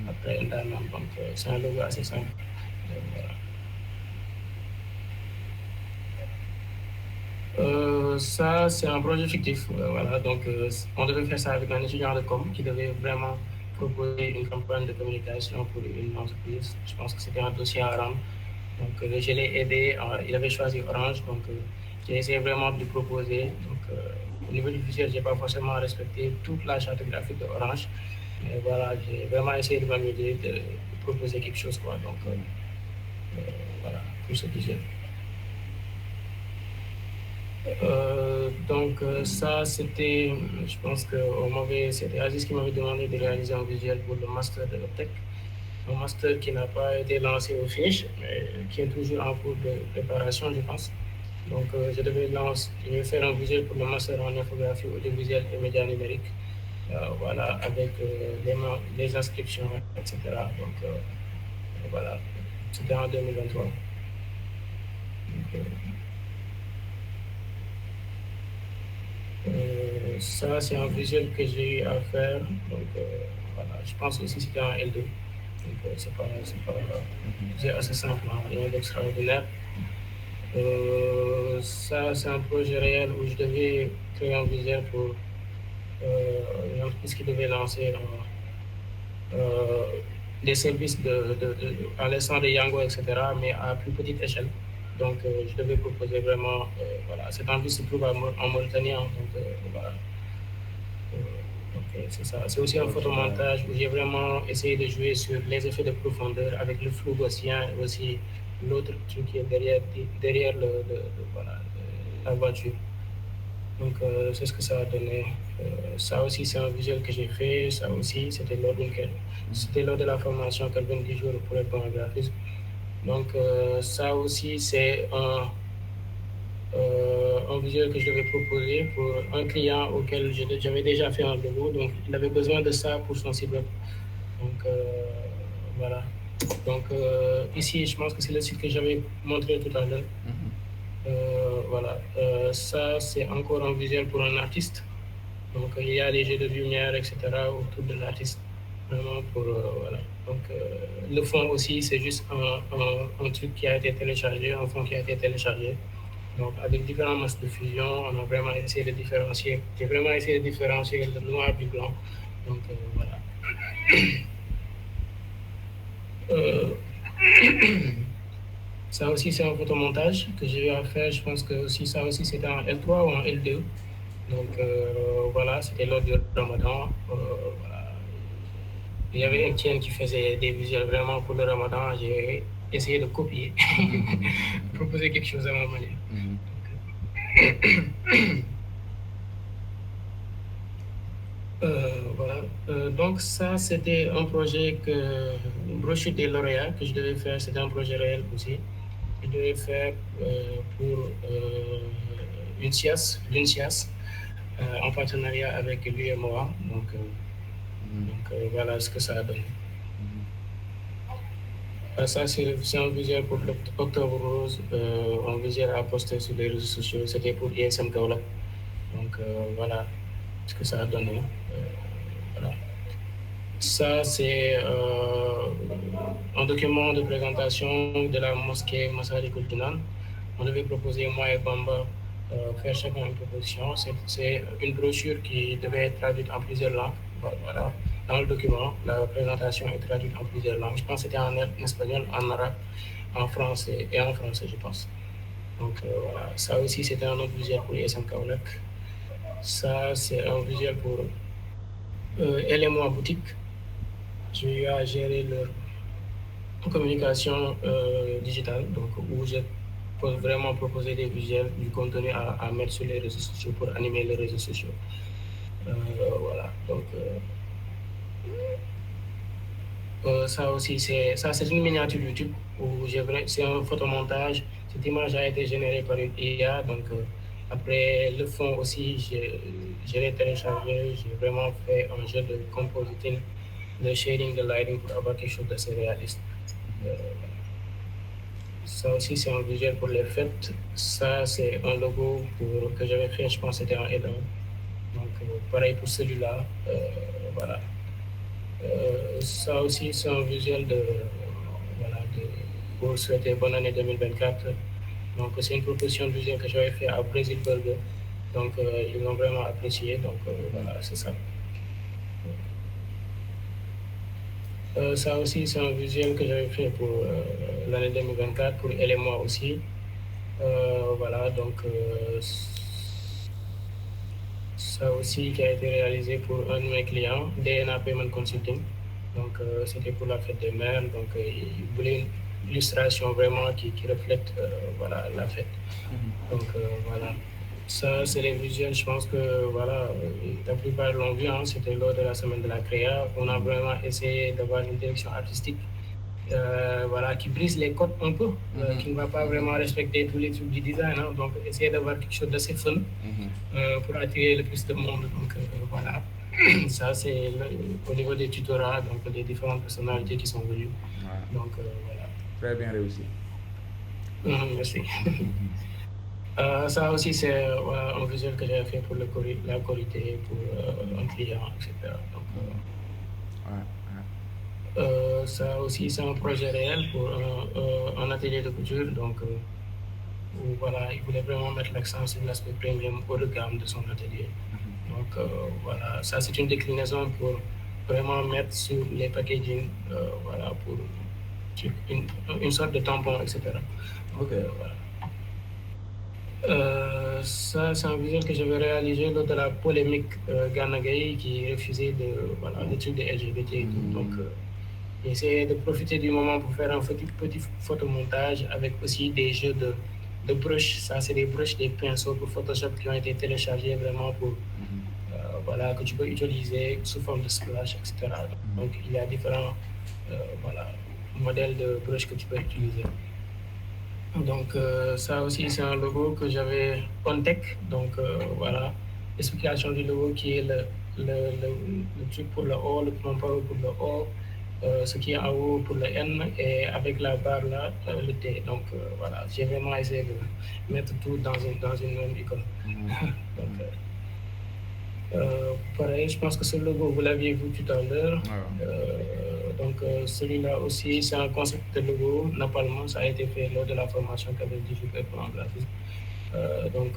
Après D'Anam, donc c'est un logo assez simple. Voilà. Ça, c'est un projet fictif. Voilà, donc on devait faire ça avec un étudiant de com qui devait vraiment proposer une campagne de communication pour une entreprise. Je pense que c'était un dossier à rendre. Donc je l'ai aidé. Il avait choisi Orange, donc j'ai essayé vraiment de lui proposer. Donc au niveau du visuel, je n'ai pas forcément respecté toute la charte graphique de Orange. Mais voilà, j'ai vraiment essayé de m'amuser, de proposer quelque chose, quoi. Donc voilà, pour ce visuel. Donc ça, c'était, je pense que c'était Aziz qui m'avait demandé de réaliser un visuel pour le master de l'OPTEC. Un master qui n'a pas été lancé au finish, mais qui est toujours en cours de préparation, je pense. Donc je devais faire un visuel pour le master en infographie audiovisuelle et médias numériques. Voilà, avec les inscriptions, etc. Donc voilà, c'était en 2023. Donc, ça, c'est un visuel que j'ai eu à faire. Donc, voilà, je pense aussi que c'était un L2. Donc, c'est assez simple, hein, rien d'extraordinaire. Ça, c'est un projet réel où je devais créer un visuel pour une entreprise qui devait lancer des services à l'instant de Yango, etc., mais à plus petite échelle. Donc, je devais proposer vraiment, voilà, cette entreprise se trouve en Mauritanie, hein, donc voilà. C'est ça. C'est aussi un photomontage où j'ai vraiment essayé de jouer sur les effets de profondeur avec le flou gaussien et aussi l'autre truc qui est derrière voilà, la voiture. Donc c'est ce que ça a donné. Ça aussi c'est un visuel que j'ai fait. Ça aussi c'était lors de la formation 90 jours pour être bon en graphisme. Donc ça aussi c'est un visuel que je devais proposer pour un client auquel j'avais déjà fait un logo. Donc, il avait besoin de ça pour son site web. Donc, voilà. Donc, ici, je pense que c'est le site que j'avais montré tout à l'heure. Voilà. Ça, c'est encore un visuel pour un artiste. Donc, il y a des jeux de lumière, etc. autour de l'artiste. Vraiment pour, voilà. Donc, le fond aussi, c'est juste un truc qui a été téléchargé, un fond qui a été téléchargé. Donc, avec différents masses de fusion, on a vraiment essayé de différencier. J'ai vraiment essayé de différencier le noir du blanc. Donc, voilà. Ça aussi, c'est un photomontage que j'ai eu à faire. Je pense que aussi, ça aussi, c'était en L3 ou en L2. Donc, voilà, c'était lors du Ramadan. Voilà. Il y avait un tien qui faisait des visuels vraiment pour le Ramadan. J'ai essayé de copier, proposer quelque chose à ma manière. Voilà. Donc ça, c'était un projet une brochure des lauréats que je devais faire. C'était un projet réel aussi. Je devais faire pour l'UNSIAS, en partenariat avec l'UMOA. Donc, voilà ce que ça a donné. Ça, c'est un visuel pour Octobre Rose, un visuel à poster sur les réseaux sociaux. C'était pour ISM Kaolack. Donc, voilà ce que ça a donné. Voilà. Ça, c'est un document de présentation de la mosquée Massalikul Jinan. On devait proposer, moi et Bamba, faire chacun une proposition. C'est une brochure qui devait être traduite en plusieurs langues. Voilà. Dans le document, la présentation est traduite en plusieurs langues. Je pense que c'était en espagnol, en arabe, en français et en français, je pense. Donc voilà, ça aussi c'était un autre visuel pour ISM Kaolack. Ça, c'est un visuel pour Elle et moi boutique. J'ai eu à gérer leur communication digitale, donc où je peux vraiment proposer des visuels, du contenu à mettre sur les réseaux sociaux pour animer les réseaux sociaux. Voilà, donc ça aussi, c'est une miniature YouTube où c'est un photomontage. Cette image a été générée par une IA, donc après le fond aussi, je l'ai téléchargé, j'ai vraiment fait un jeu de compositing, de shading, de lighting pour avoir quelque chose d'assez réaliste. Ça aussi, c'est un visuel pour les fêtes. Ça, c'est un logo que j'avais fait, je pense que c'était en L1. Donc, pareil pour celui-là. Voilà. Ça aussi, c'est un visuel pour souhaiter bonne année 2024. Donc, c'est une proposition de visuel que j'avais fait à Brésil Burger. Donc, ils l'ont vraiment apprécié. Donc, voilà, c'est ça. Ça aussi, c'est un visuel que j'avais fait pour l'année 2024, pour elle et moi aussi. Voilà, donc ça aussi qui a été réalisé pour un de mes clients, DNA Payment Consulting. Donc, c'était pour la fête des mères. Donc, il voulait une illustration vraiment qui reflète voilà, la fête. Donc, voilà. Ça, c'est les visuels, je pense que voilà, la plupart l'ont vu, hein, c'était lors de la semaine de la créa. On a vraiment essayé d'avoir une direction artistique voilà, qui brise les codes un peu, qui ne va pas vraiment respecter tous les trucs du design. Hein, donc, essayer d'avoir quelque chose d'assez fun pour attirer le plus de monde. Donc, voilà. Ça, c'est au niveau des tutorats, donc les différentes personnalités qui sont venues. Ouais. Donc, voilà. Très bien réussi. Merci. Ça aussi, c'est un visuel que j'avais fait pour la qualité, pour un client, etc. Donc, ça aussi, c'est un projet réel pour un atelier de couture. Donc, où, voilà, il voulait vraiment mettre l'accent sur l'aspect premium haut de gamme de son atelier. Donc, voilà, ça, c'est une déclinaison pour vraiment mettre sur les packaging, voilà, pour une sorte de tampon, etc. Donc, voilà. Ça, c'est un visuel que j'avais réalisé lors de la polémique Gana Gueye qui refusait le truc de LGBT et tout. Donc, j'ai essayé de profiter du moment pour faire un petit photomontage avec aussi des jeux de brushes. Ça, c'est des brushes, des pinceaux pour Photoshop qui ont été téléchargés vraiment pour, voilà, que tu peux utiliser sous forme de splash, etc. Donc, il y a différents voilà, modèles de brushes que tu peux utiliser. Donc, ça aussi, c'est un logo que j'avais on tech. Donc, voilà, l'explication du logo qui est le truc pour le O, le point pour le O, ce qui est en haut pour le N et avec la barre là, le T. Donc, voilà, j'ai vraiment essayé de mettre tout dans une même icône. Donc, pareil, je pense que ce logo, vous l'aviez vu tout à l'heure. Donc, celui-là aussi, c'est un concept de logo. Normalement, ça a été fait lors de la formation qu'avait diffusée pour graphisme. Donc,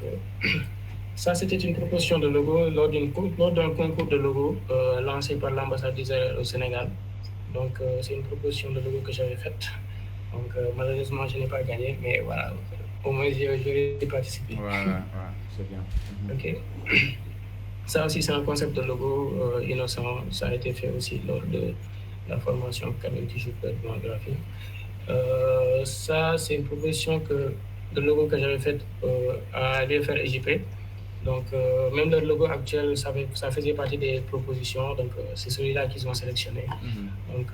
ça, c'était une proposition de logo lors d'un concours de logo lancé par l'ambassade d'Israël au Sénégal. Donc, c'est une proposition de logo que j'avais faite. Donc, malheureusement, je n'ai pas gagné, mais voilà, au moins, j'ai participé. Voilà, c'est bien. Ok. Ça aussi, c'est un concept de logo innocent. Ça a été fait aussi lors de la formation qu'avait Jupiter en graphisme. Ça, c'est une proposition de logo que j'avais faite à l'UFR EJP. Donc, même le logo actuel, ça faisait partie des propositions. Donc, c'est celui-là qu'ils ont sélectionné. Donc,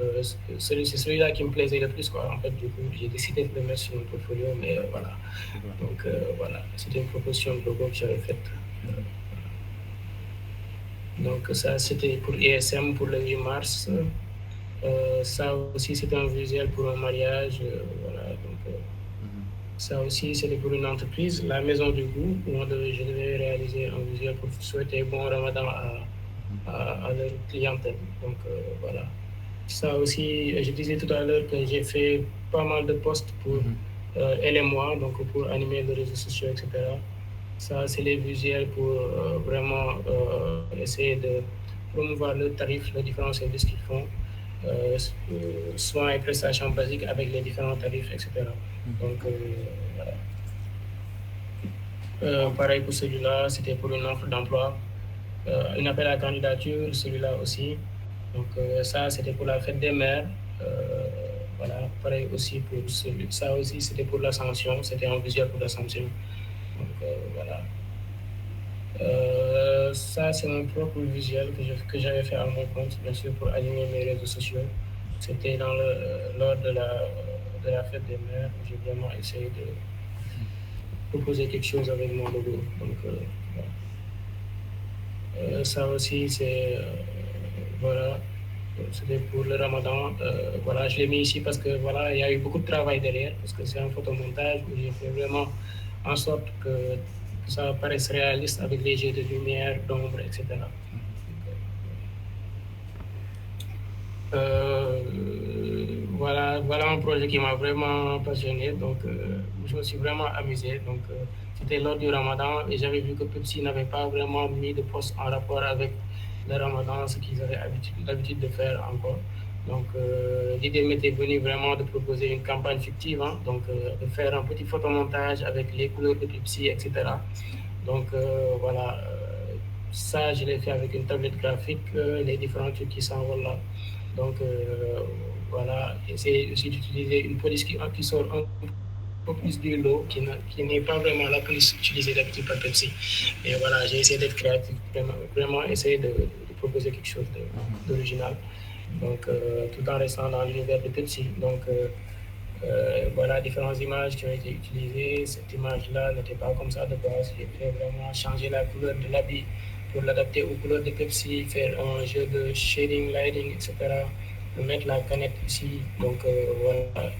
c'est celui-là qui me plaisait le plus, quoi. En fait, du coup, j'ai décidé de le mettre sur mon portfolio, mais voilà. Donc, voilà, c'était une proposition de logo que j'avais faite. Donc, ça, c'était pour ISM pour le 8 mars. Ça aussi, c'était un visuel pour un mariage. Voilà, donc, ça aussi, c'était pour une entreprise, la Maison du Goût, où je devais réaliser un visuel pour souhaiter bon ramadan à leur clientèle. Donc, voilà. Ça aussi, je disais tout à l'heure que j'ai fait pas mal de posts pour elle et moi, donc pour animer les réseaux sociaux, etc. Ça, c'est les visuels pour vraiment essayer de promouvoir le tarif, les différents services qu'ils font, soins et prestations basiques avec les différents tarifs, etc. Donc, voilà. Pareil pour celui-là, c'était pour une offre d'emploi, un appel à candidature, celui-là aussi. Donc, ça, c'était pour la fête des mères. Voilà, pareil aussi pour celui. Ça aussi, c'était pour l'Ascension, c'était un visuel pour l'Ascension. Donc, voilà. Ça, c'est mon propre visuel que j'avais fait à mon compte, bien sûr, pour animer mes réseaux sociaux. C'était lors de la fête des mères où j'ai vraiment essayé de proposer quelque chose avec mon logo. Donc, voilà. Ça aussi, c'est voilà, c'était pour le Ramadan. Voilà, je l'ai mis ici parce que voilà, il y a eu beaucoup de travail derrière, parce que c'est un photomontage où j'ai fait vraiment en sorte que ça paraisse réaliste avec les jeux de lumière, d'ombre, etc. Voilà un projet qui m'a vraiment passionné, donc je me suis vraiment amusé. Donc, c'était lors du Ramadan et j'avais vu que Pepsi n'avait pas vraiment mis de post en rapport avec le Ramadan, ce qu'ils avaient l'habitude de faire encore. Donc, l'idée m'était venue vraiment de proposer une campagne fictive, hein, donc de faire un petit photomontage avec les couleurs de Pepsi, etc. Donc, voilà, ça, je l'ai fait avec une tablette graphique, les différents trucs qui s'envolent là. Donc, voilà, essayer aussi d'utiliser une police qui sort un peu plus du lot, qui n'est pas vraiment la police utilisée d'habitude par Pepsi. Et voilà, j'ai essayé d'être créatif, vraiment essayer de proposer quelque chose d'original. Donc, tout en restant dans l'univers de Pepsi. Donc, voilà, différentes images qui ont été utilisées. Cette image-là n'était pas comme ça de base. J'ai fait vraiment changer la couleur de l'habit pour l'adapter aux couleurs de Pepsi, faire un jeu de shading, lighting, etc. Mettre la canette ici. Donc, voilà,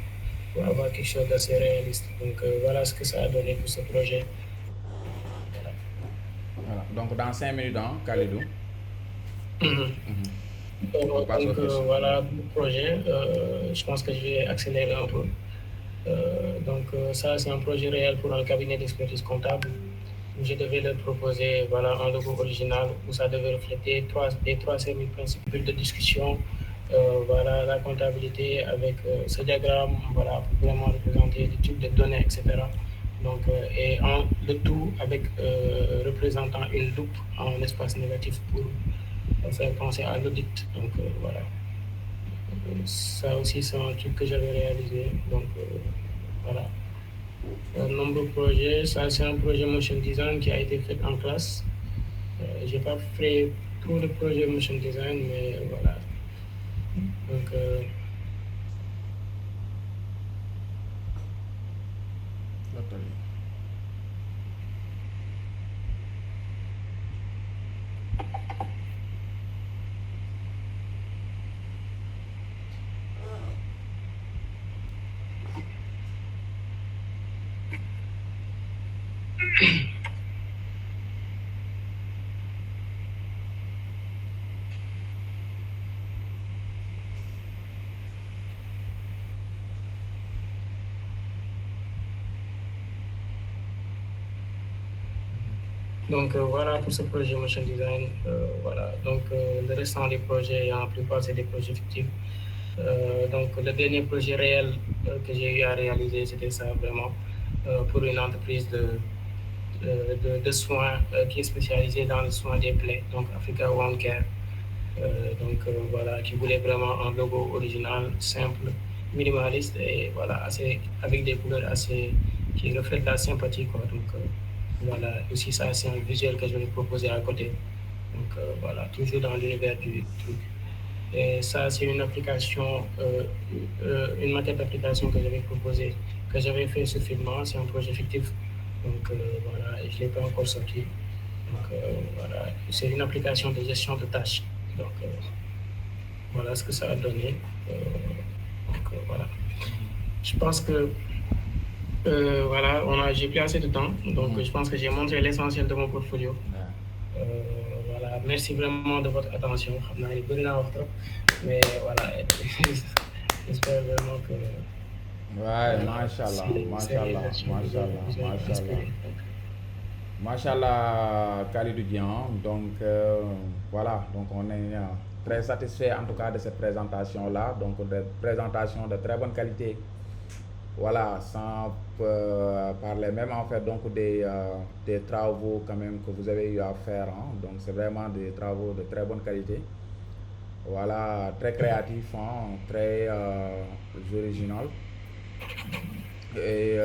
pour avoir quelque chose d'assez réaliste. Donc, voilà ce que ça a donné pour ce projet. Voilà. Donc, dans 5 minutes, hein, Khalidou. Donc, voilà le projet. Je pense que je vais accélérer un peu. Donc, ça, c'est un projet réel pour un cabinet d'expertise comptable. Je devais leur proposer voilà, un logo original où ça devait refléter les trois cellules principales de discussion. Voilà, la comptabilité avec ce diagramme, voilà, pour vraiment représenter des types de données, etc. Donc, et le tout avec représentant une loupe en espace négatif pour faire penser à l'audit. Donc, voilà. Ça aussi, c'est un truc que j'avais réalisé. Donc, voilà. Un nombreux projets. Ça, c'est un projet motion design qui a été fait en classe. J'ai pas fait trop de projets motion design, mais voilà. Donc, Donc voilà pour ce projet motion design. Voilà. Donc le restant des projets, en plupart c'est des projets fictifs. Donc le dernier projet réel que j'ai eu à réaliser, c'était ça vraiment pour une entreprise de soins qui est spécialisée dans le soin des plaies, donc Africa Wound Care. Donc voilà, qui voulait vraiment un logo original, simple, minimaliste et voilà, assez, avec des couleurs assez qui reflètent la sympathie quoi. Donc voilà, aussi ça c'est un visuel que je vais proposer à côté. Donc voilà, toujours dans l'univers du truc. Et ça c'est une application, une maquette d'application que j'avais proposée, que j'avais fait sur Figma, c'est un projet fictif. Donc voilà, je ne l'ai pas encore sorti. Donc voilà, c'est une application de gestion de tâches. Donc voilà ce que ça a donné. Donc voilà. Je pense que voilà, j'ai plus assez de temps, donc je pense que j'ai montré l'essentiel de mon portfolio. Voilà, merci vraiment de votre attention. Mais voilà, j'espère vraiment que. Ouais, machallah, machallah, Khalidou Dian. Donc voilà, donc on est très satisfait en tout cas de cette présentation-là. Donc une présentation de très bonne qualité. Voilà, sans parler même en fait donc des travaux quand même que vous avez eu à faire. Hein. Donc c'est vraiment des travaux de très bonne qualité. Voilà, très créatif, hein, très original. Et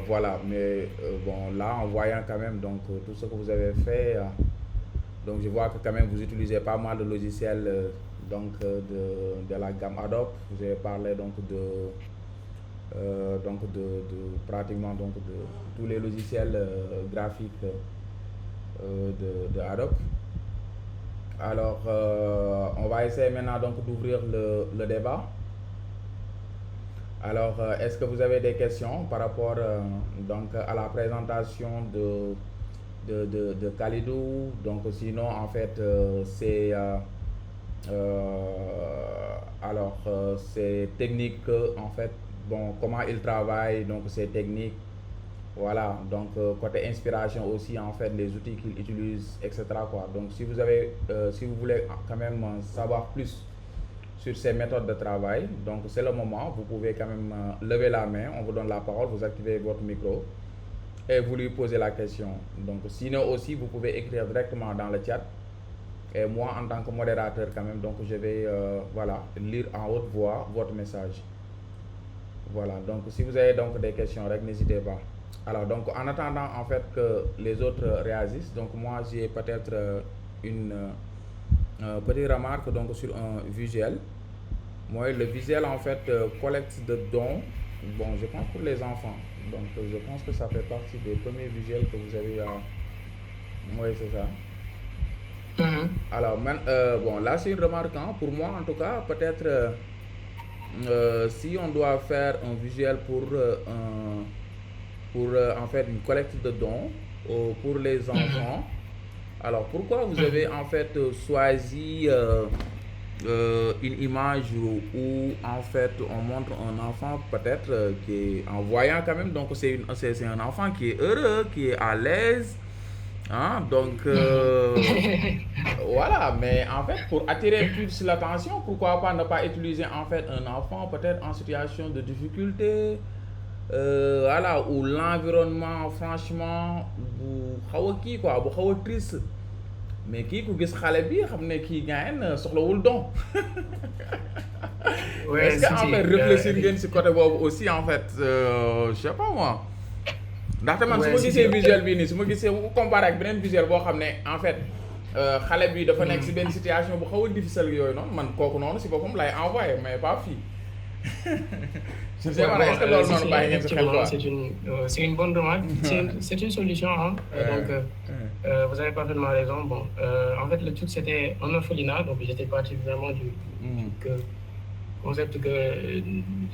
voilà, mais bon, là en voyant quand même donc tout ce que vous avez fait, donc je vois que quand même vous utilisez pas mal de logiciels donc de la gamme Adobe. Vous avez parlé donc de pratiquement donc de tous les logiciels graphiques de Adobe. Alors on va essayer maintenant donc d'ouvrir le débat. Alors est-ce que vous avez des questions par rapport donc à la présentation de Khalidou? Donc sinon en fait c'est alors c'est technique en fait. Bon, comment il travaille, donc ses techniques, voilà, donc côté inspiration aussi, en fait, les outils qu'il utilise, etc. quoi. Donc, si vous avez, si vous voulez quand même savoir plus sur ces méthodes de travail, donc c'est le moment, vous pouvez quand même lever la main, on vous donne la parole, vous activez votre micro et vous lui posez la question. Donc, sinon aussi, vous pouvez écrire directement dans le chat. Et moi, en tant que modérateur, quand même, donc je vais, voilà, lire en haute voix votre message. Voilà, donc si vous avez donc des questions, n'hésitez pas. Alors donc en attendant en fait que les autres réagissent, donc moi j'ai peut-être une petite remarque donc sur un visuel. Moi le visuel en fait collecte de dons, bon je pense pour les enfants, donc je pense que ça fait partie des premiers visuels que vous avez à... Oui c'est ça. Alors bon là c'est une remarque, hein, pour moi en tout cas peut-être... si on doit faire un visuel pour en fait une collecte de dons pour les enfants, alors pourquoi vous avez en fait choisi une image où en fait on montre un enfant peut-être qui est en voyant quand même, donc c'est un enfant qui est heureux, qui est à l'aise. Hein, donc voilà, mais en fait pour attirer plus l'attention, pourquoi pas ne pas utiliser en fait un enfant peut-être en situation de difficulté, voilà, où l'environnement franchement bu xaw a kii quoi, bu xaw a triste, mais kii ku gis xale bi xam ne kii gaayen soxlawul don. Est-ce que en fait réfléchir ngeen si côté boobu aussi en fait, je sais pas moi. ndaxte man su ma gisee visuel bii nii su ma gisee bu ko comparé ak beneen visuel boo xam ne en fait xale bi dafa nekk si benn situation bu xaw a difficile yooyu noonu, man kooku noonu si boppam lay envoyé mais pas fii. Je ne sais pas, est-ce que loolu noonu bàyyi ngeen si xel quoi. C'est une bonne remarque. C'est une solution, hein. Donc vous avez parfaitement raison. Bon, en fait le truc c'était un orphelinat, donc j'étais parti vraiment que concept que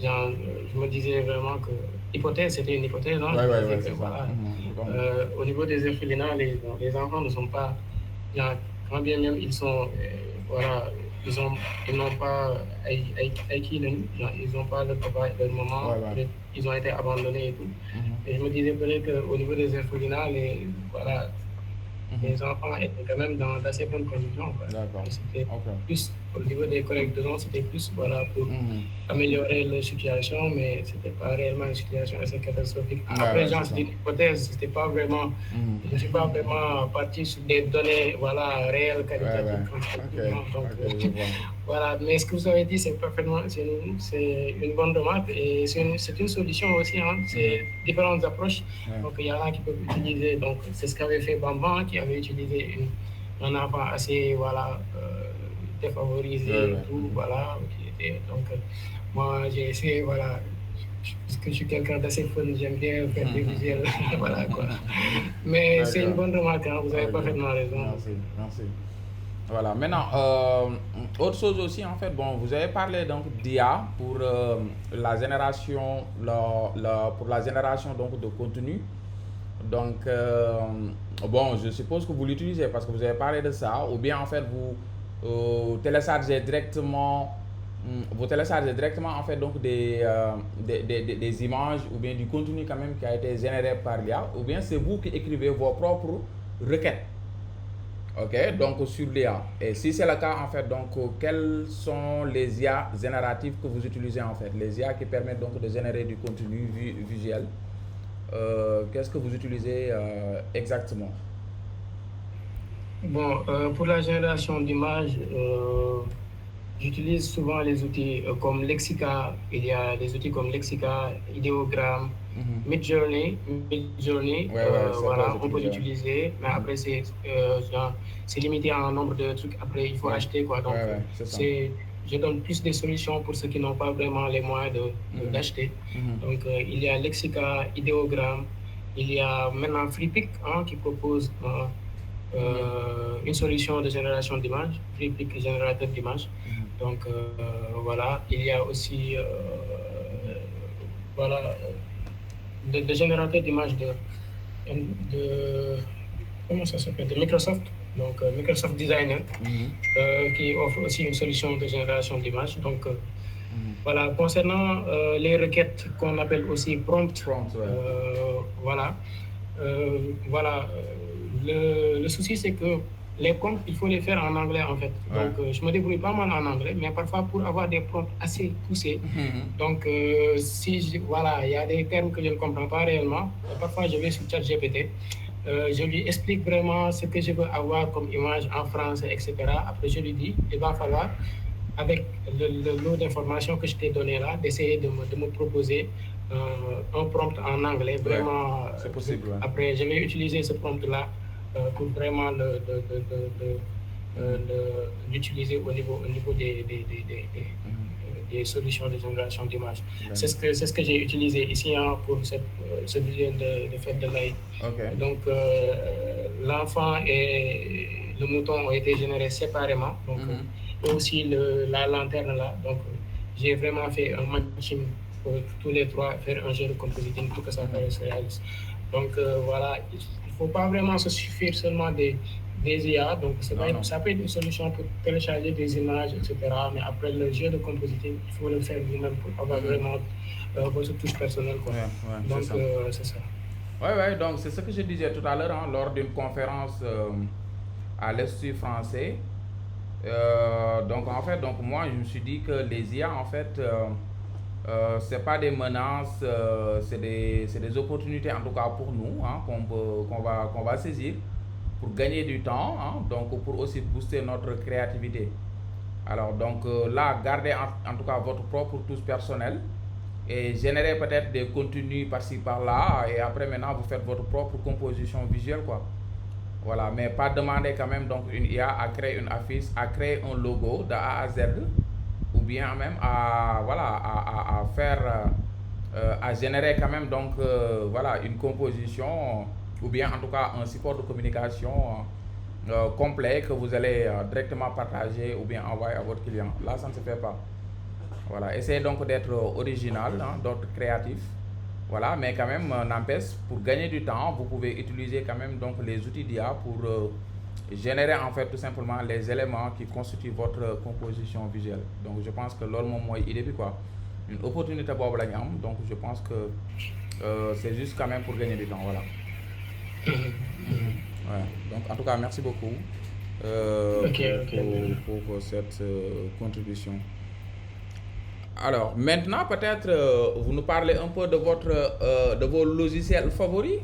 genre, je me disais vraiment que hypothèse, c'était une hypothèse, hein, Ouais, je me ouais, disais ouais, que c'est ça. voilà, Mhm. au niveau des orphelinats, bon, les enfants ne sont pas, genre, quand bien même ils sont, voilà, ils ont, ils n'ont pas acquis genre, ils n'ont pas le papa et le maman, Ouais, ouais. peut-être ils ont été abandonnés et tout. Mhm. Et je me disais peut-être qu'au niveau des orphelinats, voilà, Mhm. les enfants étaient quand même dans d'assez bonnes conditions, quoi. D'accord. Et c'était Ok. plus, au niveau des collègues de nom, c'était plus voilà, pour Mhm. améliorer la situation, mais c'était pas réellement une situation assez catastrophique. Ouais, Après, ouais, genre, c'est ça. c'était une hypothèse, c'était pas vraiment, Mhm. je ne suis pas vraiment parti sur des données voilà, réelles, Ouais, qualitatives, ouais. Ok. quantitatives, non. Donc, Ok, je vois. voilà. Mais ce que vous avez dit, c'est parfaitement, c'est une bonne remarque et c'est une solution aussi, hein. Mhm. C'est différentes approches. Ouais. Donc, il y en a qui peuvent utiliser, donc, c'est ce qu'avait fait Bamban, qui avait utilisé un enfant assez, voilà, Ouais, défavorisé et ouais. tout, Mhm. voilà, qui était, donc, moi, j'ai essayé, voilà, parce que je suis quelqu'un d'assez fun, j'aime bien faire des visuels, voilà, quoi. Mais c'est une D'accord. bonne remarque, hein, vous avez Ok. parfaitement raison. Donc, Merci. Merci. Voilà, maintenant, autre chose aussi, en fait, bon, vous avez parlé donc d'IA pour la génération, pour la génération donc de contenu. Donc, bon, je suppose que vous l'utilisez parce que vous avez parlé de ça, ou bien en fait téléchargez directement, vous téléchargez directement en fait donc des images ou bien du contenu quand même qui a été généré par l'IA, ou bien c'est vous qui écrivez vos propres requêtes. Ok, donc sur l'IA. Et si c'est le cas, en fait, donc quelles sont les IA génératives que vous utilisez en fait? Les IA qui permettent donc de générer du contenu visuel. Qu'est-ce que vous utilisez exactement? bon, pour la génération d'images, j'utilise souvent les outils comme Lexica. Il y a des outils comme Lexica, Ideogram, Mhm. Midjourney, Ouais, ouais, c'est très voilà, on peut utilisé. l'utiliser, mais Mhm. après c'est limité en nombre de trucs. Après, il faut Ouais, acheter quoi. ouais, Donc, ouais, c'est ça. je donne plus des solutions pour ceux qui n'ont pas vraiment les moyens Mhm. d'acheter. Mhm. Donc, il y a Lexica, Ideogram, il y a maintenant FreePic hein, qui propose Mhm. une solution de génération d'images, FreePic générateur d'images. Mhm. Donc voilà, il y a aussi voilà, de générateurs d'images de comment ça s'appelle, de Microsoft, donc Microsoft Designer, Mhm. qui offre aussi une solution de génération d'images. Donc Mhm. voilà, concernant les requêtes qu'on appelle aussi prompt, Prompt, ouais. voilà, voilà, le souci c'est que les prompts, il faut les faire en anglais en fait. Ouais. Donc je me débrouille pas mal en anglais, mais parfois pour avoir des prompts assez poussés, Mhm. donc voilà, il y a des termes que je ne comprends pas réellement, et parfois je vais sur ChatGPT. Je lui explique vraiment ce que je veux avoir comme image en français, etc. Après, je lui dis, il va falloir, avec le lot d'informations que je t'ai donné là, d'essayer de me proposer un prompt en anglais, Ouais, vraiment c'est truc. possible, ouais. Après, je vais utiliser ce prompt-là pour vraiment Mhm. l'utiliser au niveau Mhm. des solutions de génération d'images. D'accord. C'est ce que j'ai utilisé ici hein, pour ce visuel de fête de l'Aïd. Ok. Donc, l'enfant et le mouton ont été générés séparément. Donc, Mhm. et aussi la lanterne là. Donc, j'ai vraiment fait un matching pour tous les trois, faire un jeu de compositing pour que ça Mhm. paraisse réaliste. Donc, voilà, il ne faut pas vraiment se suffire seulement des IA. Donc, Non, non. ça peut être une solution pour télécharger des images, etc. Mais après, le jeu de compositing, il faut le faire vous-même pour avoir Mhm. vraiment votre touche personnelle. Quoi. Ouais, ouais, c'est Donc, ça. c'est ça. Ouais, ouais, donc c'est ce que je disais tout à l'heure hein, lors d'une conférence à l'Institut français. Donc en fait, donc moi je me suis dit que les IA en fait, c'est pas des menaces, c'est des opportunités en tout cas pour nous hein, qu'on va saisir pour gagner du temps, hein, donc pour aussi booster notre créativité. Alors donc là, gardez en tout cas votre propre touche personnelle et générer peut-être des contenus par-ci par-là et après maintenant vous faites votre propre composition visuelle quoi. Voilà, mais pas demander quand même donc une IA à créer une affiche, à créer un logo de A à Z ou bien même à voilà à faire à générer quand même donc voilà une composition ou bien en tout cas un support de communication complet que vous allez directement partager ou bien envoyer à votre client. Là, ça ne se fait pas. Voilà, essayez donc d'être original, hein, d'être créatif. Voilà, mais quand même, n'empêche, pour gagner du temps, vous pouvez utiliser quand même donc les outils d'IA pour générer en fait tout simplement les éléments qui constituent votre composition visuelle. Donc je pense que loolu moom mooy idée bi quoi. Une opportunité boobu la ñu am, donc je pense que c'est juste quand même pour gagner du temps, voilà. Ouais. Donc en tout cas, merci beaucoup pour cette contribution. Alors maintenant peut-être vous nous parlez un peu de de vos logiciels favoris,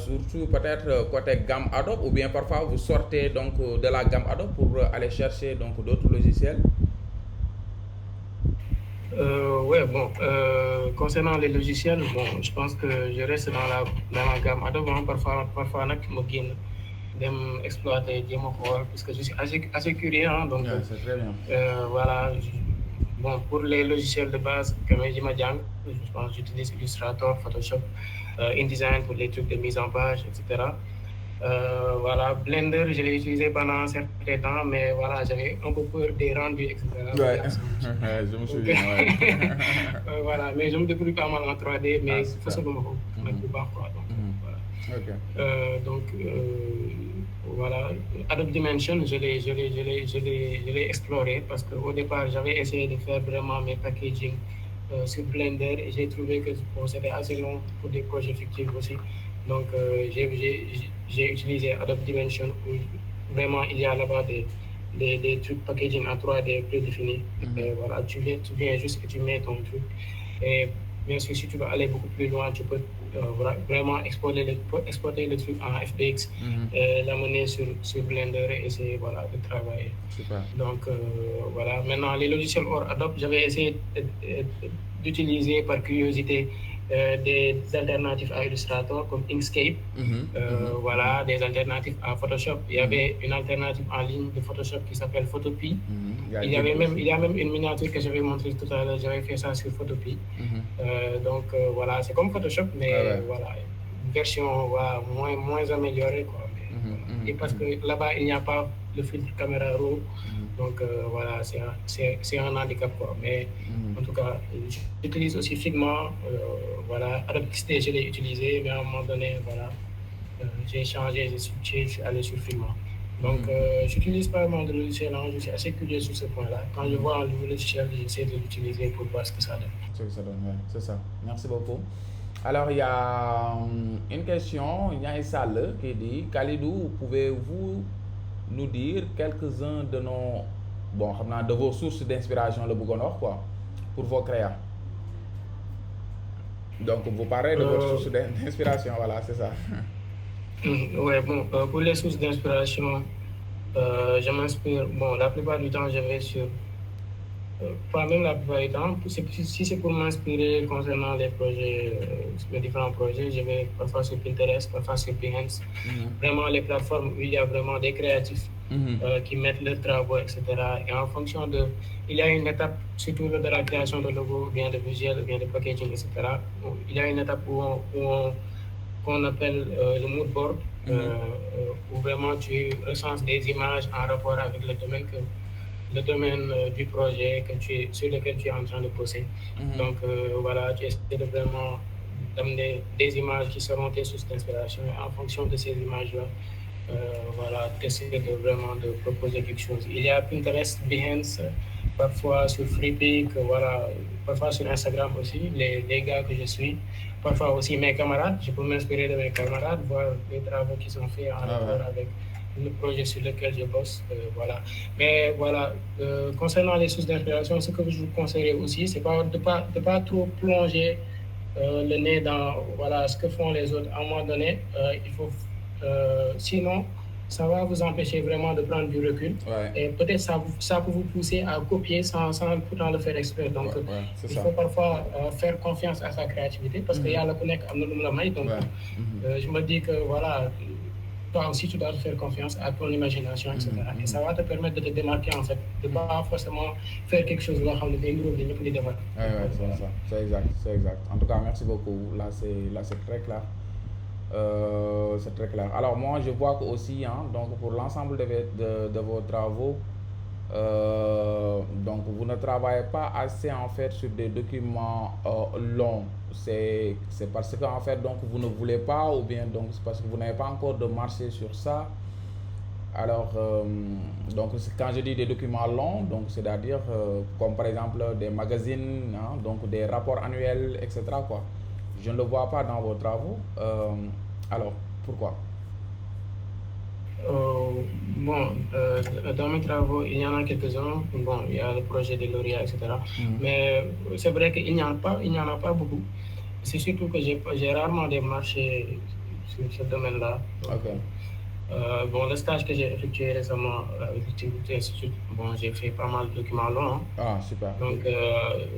surtout peut-être côté gamme Adobe, ou bien parfois vous sortez donc de la gamme Adobe pour aller chercher donc d'autres logiciels. Ouais, bon, concernant les logiciels, bon, je pense que je reste dans la gamme Adobe. Hein. Parfois nag ma génn dem exploiter jéem a xool parce que je suis assez curieux. Hein, donc, Ouais, c'est très bien. Voilà. Bon, pour les logiciels de base, comme je pense j'utilise Illustrator, Photoshop, InDesign pour les trucs de mise en page, etc. Voilà, Blender, je l'ai utilisé pendant un certain temps, mais voilà, j'avais un peu peur des rendus, etc. Ouais, je me souviens. Ouais. Voilà, mais je me débrouille pas mal en 3D, mais façon de me quoi. Donc, voilà. Okay. Voilà, Adobe Dimension, je l'ai exploré parce qu'au départ, j'avais essayé de faire vraiment mes packaging sur Blender et j'ai trouvé que bon, c'était assez long pour des projets fictifs aussi. Donc, j'ai utilisé Adobe Dimension où vraiment il y a là-bas des trucs packaging en 3D prédéfinis. Voilà, tu viens juste et tu mets ton truc. Et bien sûr, si tu veux aller beaucoup plus loin, tu peux vraiment exporter le truc en FBX, l'amener sur Blender et essayer voilà, de travailler. Super. Donc, voilà. Maintenant, les logiciels hors Adobe, j'avais essayé d'utiliser par curiosité des alternatives à Illustrator comme Inkscape, voilà, des alternatives à Photoshop. Il y avait une alternative en ligne de Photoshop qui s'appelle Photopea. Il y a même une miniature que j'avais montrée tout à l'heure, j'avais fait ça sur Photopea. Donc voilà, c'est comme Photoshop, mais voilà, une version voilà, moins améliorée, quoi. Et parce que là-bas, il n'y a pas le filtre caméra raw. Donc voilà, c'est un handicap, quoi. Mais en tout cas, j'utilise aussi Figma. Voilà, Adobe XD, je l'ai utilisé, mais à un moment donné, voilà, j'ai changé, je suis allé sur Figma. Donc, j'utilise pas mal de logiciels, hein, je suis assez curieux sur ce point-là. Quand je vois un nouveau logiciel, j'essaie de l'utiliser pour voir ce que ça donne. C'est ça. Merci beaucoup. Alors, il y a une question, il y a une salle qui dit, Khalidou, pouvez-vous nous dire quelques-uns de de vos sources d'inspiration, le Bougonor, quoi, pour vos créas? Donc, vous parlez de votre source d'inspiration, voilà, c'est ça. Ouais, bon, pour les sources d'inspiration, je m'inspire, bon, la plupart du temps, je vais sur, pas même la plupart du temps, si c'est pour m'inspirer concernant les projets, les différents projets, je vais parfois sur Pinterest, parfois sur Behance, vraiment les plateformes où il y a vraiment des créatifs qui mettent leurs travaux, etc. Et en fonction il y a une étape, surtout de la création de logo, ou bien de visuel, ou bien de packaging, etc. Il y a une étape qu'on appelle le mood board, où vraiment tu recenses des images en rapport avec le domaine du projet sur lequel tu es en train de bosser. Donc voilà, tu essaies de vraiment d'amener des images qui seront tes sources d'inspiration. Et en fonction de ces images-là, voilà, tu essaies de proposer quelque chose. Il y a Pinterest, Behance, parfois sur Freepik, voilà, parfois sur Instagram aussi, les gars que je suis. Parfois aussi mes camarades, je peux m'inspirer de mes camarades, voir les travaux qui sont faits en rapport avec le projet sur lequel je bosse, voilà. Mais voilà, concernant les sources d'inspiration, ce que je vous conseillerais aussi, c'est de pas trop plonger le nez dans voilà, ce que font les autres. À un moment donné, il faut, sinon, ça va vous empêcher vraiment de prendre du recul. Et peut-être ça peut vous pousser à copier sans pourtant le faire exprès. Donc, il faut parfois faire confiance à sa créativité parce qu'il y a le connect à la main. Donc, je me dis que voilà, toi aussi, tu dois faire confiance à ton imagination, etc. Et ça va te permettre de te démarquer, en fait, de ne pas forcément faire quelque chose là, comme des groupes, des démarques. C'est exact. En tout cas, merci beaucoup. Là, c'est très clair. C'est très clair. Alors moi, je vois que aussi, donc pour l'ensemble de vos travaux, Donc vous ne travaillez pas assez en fait sur des documents longs. C'est parce que en fait donc vous ne voulez pas ou bien donc c'est parce que vous n'avez pas encore de marché sur ça. Alors donc quand je dis des documents longs, donc c'est-à-dire comme par exemple des magazines, hein, donc des rapports annuels, etc. quoi. Je ne le vois pas dans vos travaux. Alors pourquoi? Euh, bon, dans mes travaux, il y en a quelques-uns. Bon, il y a le projet de lauréat, etc. Mhm. Mais c'est vrai il n'y en a pas beaucoup. C'est surtout que j'ai rarement des marchés sur ce domaine-là. Donc, Ok. bon, le stage que j'ai effectué récemment avec l'Utility Institute, bon, j'ai fait pas mal de documents longs, hein. Ah, super. Donc,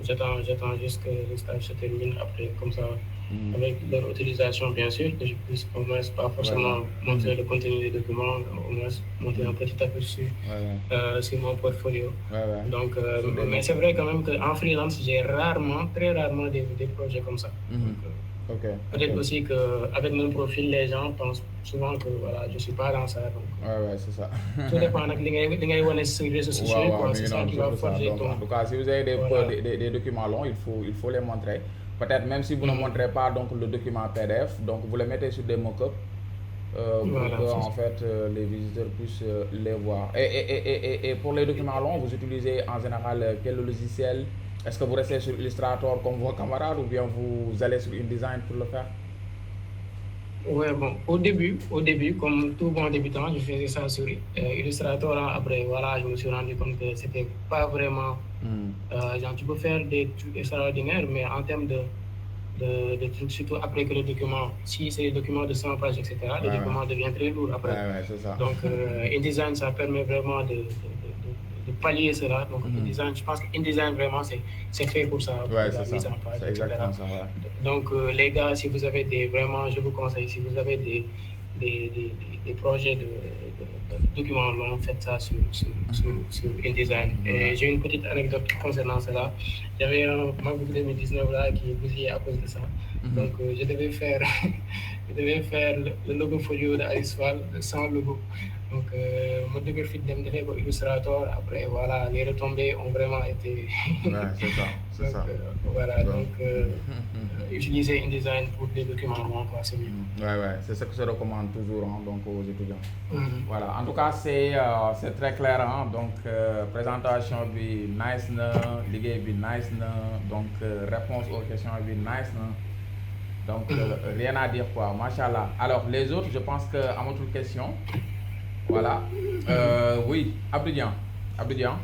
j'attends juste que le stage se termine après, comme ça, Mhm. avec leur utilisation, bien sûr, que je puisse au moins pas Ouais, ouais. forcément Mhm. montrer le contenu des documents, au moins montrer un Mhm. petit aperçu Ouais, ouais. sur mon portfolio. Ouais, ouais. Donc, Sur des mais mots. c'est vrai quand même qu'en freelance, j'ai rarement, très rarement des projets comme ça. Donc, Mhm. Ok, ok. peut-être aussi qu'avec mon profil, les gens pensent souvent que voilà, je ne suis pas dans ça. Donc, Ouais, ouais, c'est ça. tout dépend de li ngay wane sur les réseaux sociaux Waaw, yi, waaw, quoi. mi C'est ngi ça noonu, qui va surtout ça. forger Donc, en ton. tout cas, si vous avez Voilà. des documents longs, il faut les montrer. Peut-être même si vous ne montrez pas donc, le document PDF, donc vous le mettez sur des mock-ups pour que Voilà, c'est en ça. fait, les visiteurs puissent les voir. Et pour les documents longs, vous utilisez en général quel logiciel? Est-ce que vous restez sur Illustrator comme vos camarades ou bien vous allez sur InDesign pour le faire? Ouais, bon, au début, comme tout bon débutant, je faisais ça sur Illustrator, hein. Après, voilà, je me suis rendu compte que c'était pas vraiment. Hmm. Genre, tu peux faire des trucs extraordinaires, mais en termes de trucs, surtout après que le document, si c'est des documents de 100 pages, etc., Ouais, le ouais. document devient très lourd Ouais, après. ouais, c'est ça. Donc, InDesign, ça permet vraiment de pallier cela. Donc, Mhm. InDesign, je pense que InDesign, vraiment, c'est fait pour ça, Ouais, pour la c'est mise ça. en page, C'est exactement etc. ça, ouais. Donc, les gars, si vous avez vraiment, je vous conseille, si vous avez des projets de documents longs, faites ça sur InDesign. Ouais. Et j'ai une petite anecdote concernant cela. J'avais un MacBook 2019 là qui est bousillé à cause de ça. Mhm. Donc, je devais faire, je devais faire le logo folio de Alice Fall sans logo. Donc, mon début fit dem defee ko Illustrator. Après, voilà, les retombées ont vraiment été. Ouais, c'est ça, c'est Donc, ça. voilà, Donc, donc utiliser InDesign pour des documents longs, quoi, c'est mieux. ouais, ouais, c'est ce que je recommande toujours hein, donc aux étudiants. Mhm. Voilà, en tout cas, c'est très clair. Hein, donc, présentation bi nice na, liggéey bi nice na, donc réponse aux questions bi nice na. Donc, rien à dire quoi, machallah. Alors, les autres, je pense que amatul question. Voilà. Oui, Abdou Dian. Abdou Dian.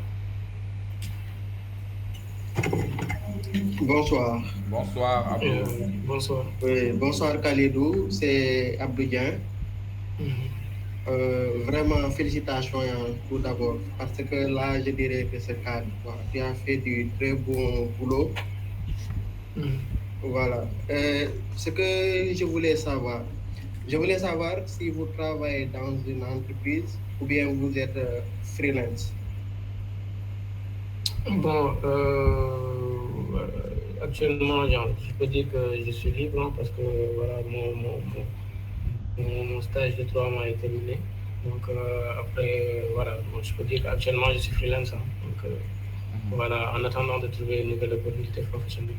Bonsoir. Bonsoir, Abdou. Bonsoir. Oui, bonsoir Khalidou, c'est Abdou Dieng. Mhm. Vraiment, félicitations hein, tout d'abord, parce que là, je dirais que c'est cadre. Quoi. Tu as fait du très bon boulot. Mhm. Voilà. Ce que je voulais savoir si vous travaillez dans une entreprise ou bien vous êtes freelance. Bon, actuellement, genre, je peux dire que je suis libre hein, parce que voilà, mon stage de 3 mois est terminé. Donc après, voilà, bon, je peux dire qu'actuellement je suis freelance, hein. Donc voilà, en attendant de trouver une nouvelle opportunité professionnelle.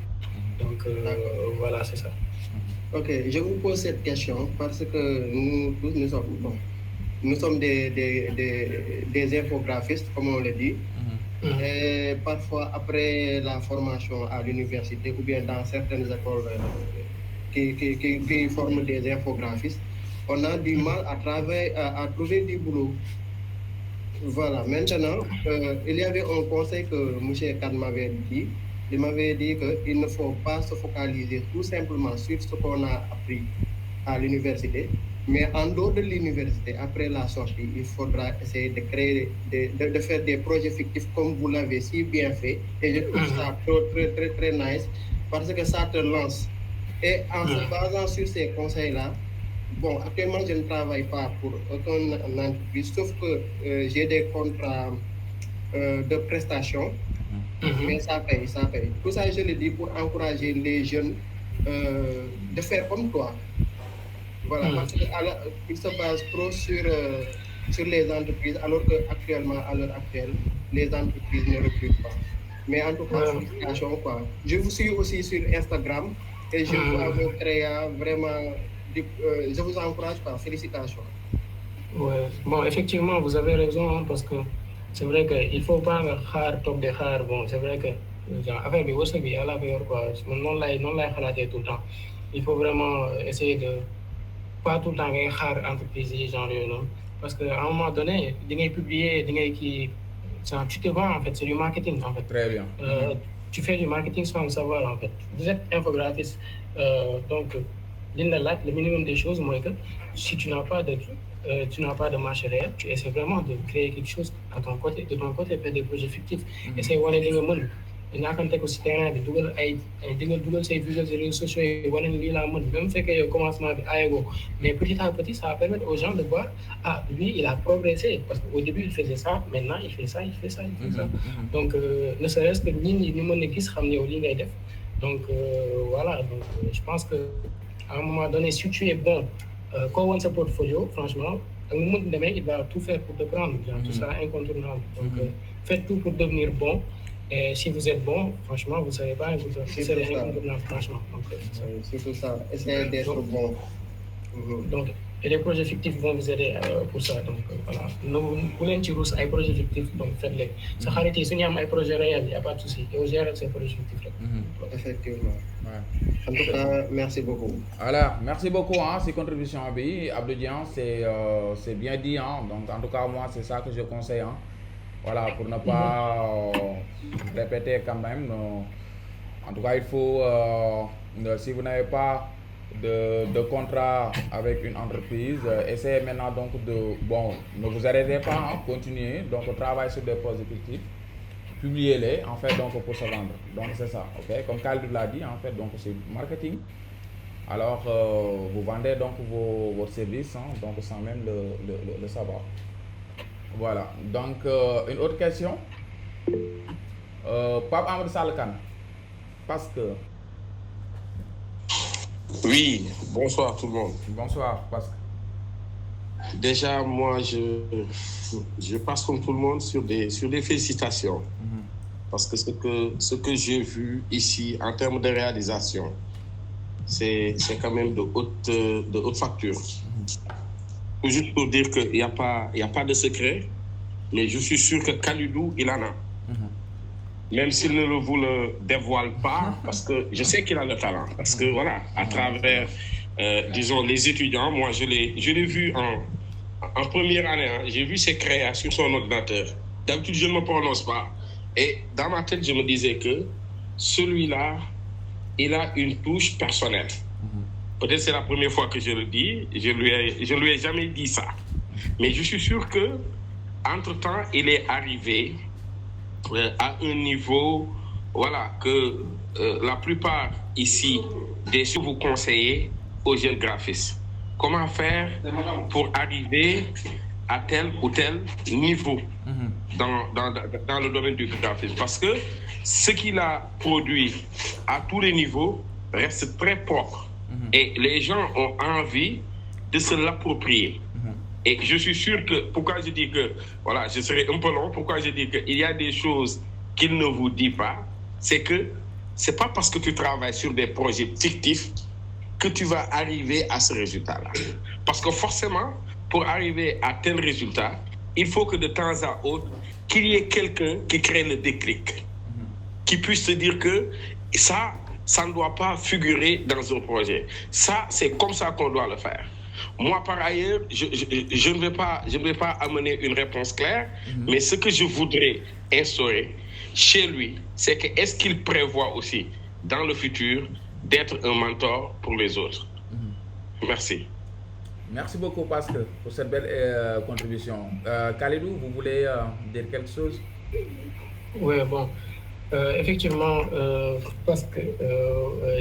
Donc D'accord. voilà, c'est ça. Ok, je vous pose cette question parce que nous tous, nous sommes, bon, nous sommes des infographistes, comme on le dit. Mhm. Et parfois, après la formation à l'université ou bien dans certaines écoles qui forment des infographistes, on a du mal à trouver du boulot. Voilà, maintenant, il y avait un conseil que M. Khan m'avait dit. Il m'avait dit qu'il ne faut pas se focaliser tout simplement sur ce qu'on a appris à l'université, mais en dehors de l'université, après la sortie, il faudra essayer de créer, de faire des projets fictifs comme vous l'avez si bien fait. Et je trouve ça très, très, très nice parce que ça te lance. Et en se basant sur ces conseils-là, bon, actuellement, je ne travaille pas pour aucune entreprise, sauf que j'ai des contrats de prestations, mais ça paye, ça paye. Tout ça, je le dis pour encourager les jeunes de faire comme toi. Voilà, parce qu'ils se basent trop sur les entreprises, alors qu'actuellement, à l'heure actuelle, les entreprises ne recrutent pas. Mais en tout cas, Ouais. félicitations, quoi. Je vous suis aussi sur Instagram et je vois vos créas vraiment. Je vous encourage, quoi. Félicitations. Ouais. Bon, effectivement, vous avez raison, hein, parce que c'est vrai qu'il ne faut pas xaar top de xaar. Bon, c'est vrai que genre, affaire bi wërsëg bi yàlla ko yor quoi. Man noonu lay xalaatee tout le temps. Il faut vraiment essayer de pas tout le temps ngay xaar entreprise yi genre yooyu noonu. Parce qu'à un moment donné, di ngay publier, di ngay kii, genre, tu te vends en fait, c'est du marketing en fait. Très bien. Tu fais du marketing sans le savoir en fait. Vous êtes infographiste, donc le minimum des choses, moi que si tu n'as pas de marché réel, tu essaies vraiment de créer quelque chose à ton côté, de ton côté, faire des projets fictifs. Essaye wane li nga mën. ñaakante ko si terrain bi dugal dugal say visuels sur les réseaux sociaux yi wane lii laa mën même fekkee yow commencement bi aayagoo mais petit à petit ça va permettre aux gens de voir lui il a progressé parce qu'au début il faisait ça maintenant il fait ça. Donc ne serait-ce que nit ñi ñu mën a gis xam ne yow li ngay def donc voilà donc je pense que à un moment donné si tu es bon koo woon sa portfolio franchement ak mu mën demee il va tout faire pour te prendre tout ça incontournable donc faites tout pour devenir bon. Et si vous êtes bon, franchement, vous ne savez pas, vous serez incontournable, franchement. Donc, c'est tout ça. Essayez d'être bon. Donc, et les projets fictifs vont vous aider pour ça. Donc, voilà. Nous voulons tirer des projets fictifs, donc faites-les. Ça arrête, si nous avons un projet réel, il n'y a pas de souci. Et on gère ces projets fictifs. Effectivement. Ouais. En tout cas, merci beaucoup. Voilà, merci beaucoup. Hein, ces contributions, Abdou Dian, c'est bien dit. Hein. Donc, en tout cas, moi, c'est ça que je conseille. Hein. Voilà, pour ne pas répéter quand même. En tout cas, il faut, si vous n'avez pas de contrat avec une entreprise, essayez maintenant donc ne vous arrêtez pas, hein, continuez, donc travaillez sur des projets fictifs, publiez-les en fait donc pour se vendre. Donc c'est ça, ok. Comme Khalid l'a dit, en fait donc c'est marketing. Alors vous vendez donc vos services, hein, donc sans même le savoir. Voilà, donc une autre question. Pape Amadou Salkan, parce que... Oui, bonsoir tout le monde. Bonsoir, parce que... Déjà, moi, je passe comme tout le monde sur des félicitations. Parce que ce que j'ai vu ici en termes de réalisation, c'est quand même de haute facture. Juste pour dire qu'il n'y a pas de secret, mais je suis sûr que Kalidou, il en a. Même s'il ne vous le dévoile pas, parce que je sais qu'il a le talent. Parce que voilà, à travers, disons, les étudiants, moi je l'ai vu en première année, hein, j'ai vu ses créations sur son ordinateur. D'habitude, je ne me prononce pas. Et dans ma tête, je me disais que celui-là, il a une touche personnelle. Peut-être c'est la première fois que je le dis, je lui ai jamais dit ça. Mais je suis sûr que, entre-temps, il est arrivé à un niveau, voilà, que la plupart ici, des vous conseillez aux jeunes graphistes. Comment faire pour arriver à tel ou tel niveau dans le domaine du graphisme? Parce que ce qu'il a produit à tous les niveaux reste très propre. Et les gens ont envie de se l'approprier. Et je suis sûr que, pourquoi je dis que, voilà, je serai un peu long, pourquoi je dis qu'il y a des choses qu'il ne vous dit pas, c'est que c'est pas parce que tu travailles sur des projets fictifs que tu vas arriver à ce résultat-là. Parce que forcément, pour arriver à tel résultat, il faut que de temps à autre, qu'il y ait quelqu'un qui crée le déclic, qui puisse se dire que ça ne doit pas figurer dans un projet. Ça, c'est comme ça qu'on doit le faire. Moi, par ailleurs, je ne vais pas amener une réponse claire, mais ce que je voudrais instaurer chez lui, c'est que est-ce qu'il prévoit aussi, dans le futur, d'être un mentor pour les autres? Merci. Merci beaucoup, Pascal, pour cette belle contribution. Khalidou, vous voulez dire quelque chose? Oui, bon. Effectivement, parce que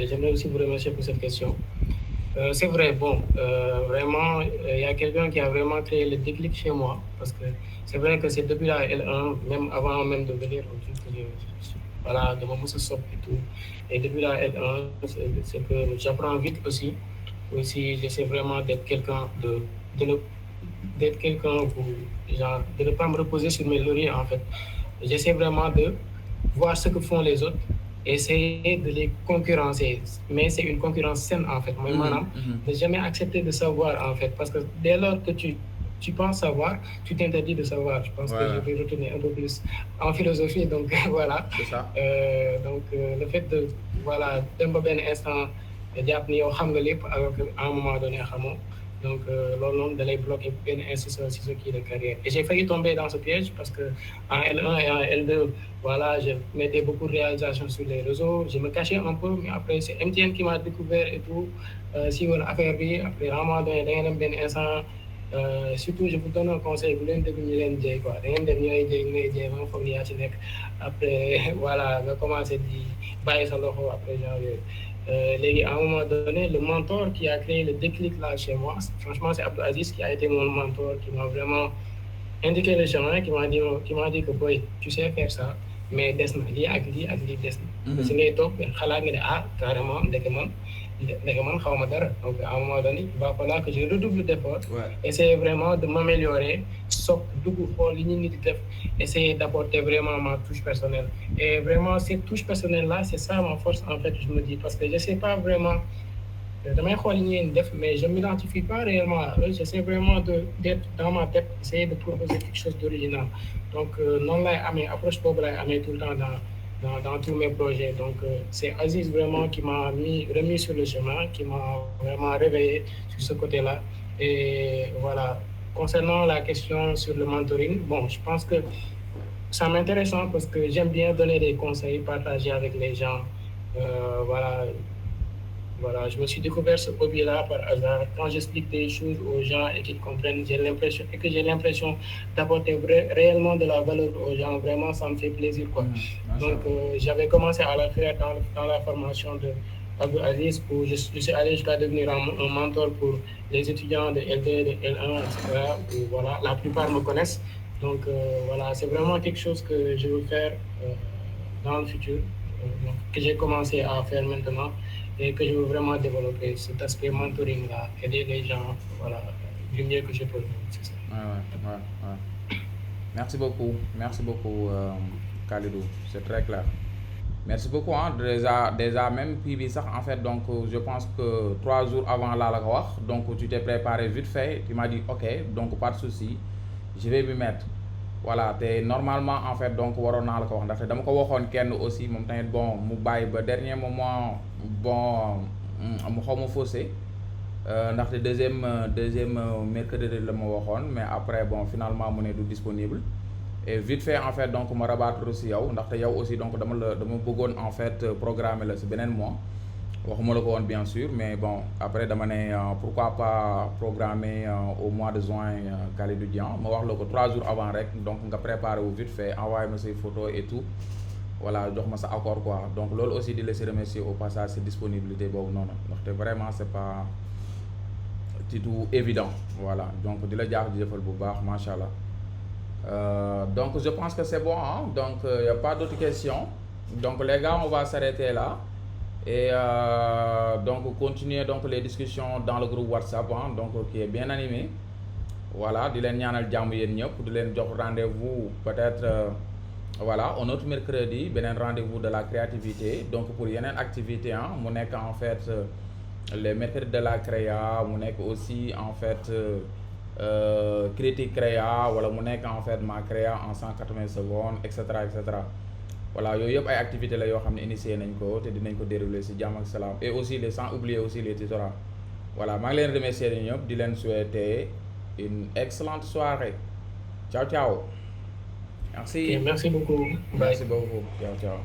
j'aimerais aussi vous remercier pour cette question. C'est vrai, bon, vraiment, il y a quelqu'un qui a vraiment créé le déclic chez moi, parce que c'est vrai que c'est depuis la L1, même avant même de venir au truc, voilà, de mon sop et tout. Et depuis la L1, c'est que j'apprends vite aussi. Aussi, j'essaie vraiment d'être quelqu'un d'être quelqu'un genre, de ne pas me reposer sur mes lauriers, en fait. j'essaie vraiment de voir ce que font les autres, essayer de les concurrencer, mais c'est une concurrence saine en fait. Moi, ne jamais accepter de savoir en fait, parce que dès lors que tu penses savoir, tu t'interdis de savoir. Je pense que je vais retourner un peu plus en philosophie, donc voilà. C'est ça. Le fait de, voilà, d'un bon instant, jàpp ni yow xam nga lépp alors qu'à un moment donné xamoo. Donc, loolu noonu da lay bloquer benn instant si ce qui est de carrière. Et j'ai failli tomber dans ce piège parce que en L1 et en L2, voilà, je mettais beaucoup de réalisations sur les réseaux. Je me cachais un peu, mais après, c'est MTN qui m'a découvert et tout. Si vous affaire bi, après, vraiment, da ngeen dem benn instant. Surtout, je vous donne un conseil, vous l'avez dit, quoi. Da ngeen dem ñooy jëy ma foog ni yaa ci nekk. Après, voilà, nga commencé di bàyyi sa loxo après genre yooyu. À un moment donné, le mentor qui a créé le déclic là chez moi, franchement, c'est Abdou Aziz qui a été mon mentor, qui m'a vraiment indiqué le chemin, qui m'a dit que boy, tu sais faire ça, mais desna, li desna. Parce que les top, xalaat nga ne ah carrément, ndeke man xawma dara. Donc à un moment donné, il va falloir que je redouble d'efforts, essayer vraiment de m'améliorer, essayer d'apporter vraiment ma touche personnelle. Et vraiment, cette touche personnelle-là, c'est ça ma force, en fait, je me dis, parce que je ne sais pas vraiment, mais je ne m'identifie pas réellement à eux, j'essaie vraiment d'être dans ma tête, essayer de proposer quelque chose d'original. Donc, non, là, mes approches tout le temps dans tous mes projets. Donc, c'est Aziz vraiment qui m'a remis sur le chemin, qui m'a vraiment réveillé sur ce côté-là. Et voilà. Concernant la question sur le mentoring, bon, je pense que ça m'intéresse parce que j'aime bien donner des conseils, partager avec les gens. Voilà, je me suis découvert ce hobby-là par hasard. Quand j'explique des choses aux gens et qu'ils comprennent, j'ai l'impression d'apporter réellement de la valeur aux gens. Vraiment, ça me fait plaisir, quoi. Donc, j'avais commencé à la faire dans la formation de Abdou Aziz, où je suis allé jusqu'à devenir un mentor pour les étudiants de L2, de L1, etc. Où, voilà, la plupart me connaissent. Donc, voilà, c'est vraiment quelque chose que je veux faire dans le futur, que j'ai commencé à faire maintenant. Et que je veux vraiment développer cet aspect mentoring-là, aider les gens, voilà, du mieux que je peux. C'est ça. Ouais. Merci beaucoup, Khalidou, c'est très clair. Merci beaucoup, hein. Déjà même, puis ça, en fait, donc je pense que 3 jours avant la wax, donc tu t'es préparé vite fait, tu m'as dit ok, donc pas de souci, je vais m'y mettre. Voilà, te normalement en fait donc waroon naa la ko wax ndaxte dama ko waxoon kenn aussi moom tamit bon mu bàyyi ba dernier moment bon mu xaw ma faussé ndaxte deuxième mercredi la ma waxoon, mais après bon finalement mu ne du disponible et vite fait en fait donc ma rabattre aussi yow ndaxte yow aussi donc dama bëggoon en fait programmer la si beneen mois waxuma la ko woon bien sûr, mais bon après dama ne pourquoi pas programmer au mois de juin Khalidou Dian ma wax la ko 3 jours avant rek, donc nga préparer wu vite fait envoyer ma say photos et tout, voilà jox ma sa accord quoi. Donc loolu aussi di la si remercier au passage si disponibilité boobu noonu ndaxte vraiment c'est pas du tout évident, voilà, donc di la jaajëfal bu baax macha allah. Donc je pense que c'est bon, hein? Donc y a pas d'autres questions, donc les gars on va s'arrêter là. Et donc continuer donc les discussions dans le groupe WhatsApp, hein, donc qui est bien animé. Voilà, di leen ñaanal jàmm yéen ñëpp, di leen jox rendez-vous peut-être voilà un autre mercredi, beneen rendez-vous de la créativité, donc pour yeneen activité, hein, mu nekk en fait les mercredis de la créa, mu nekk aussi en fait critique créa, wala mu nekk en fait ma créa en 180 secondes, etc. Voilà, yooyu yëpp ay activités la yoo xam ne initié nañ ko te dinañ ko dérouler ci jàmm ak salaam, et aussi sans oublier aussi les tutorats. Voilà, maa ngi leen remercier ñi ñëpp di leen souhaiter une excellente soirée. Ciao. Merci. Okay, merci beaucoup. Merci beaucoup. Ciao.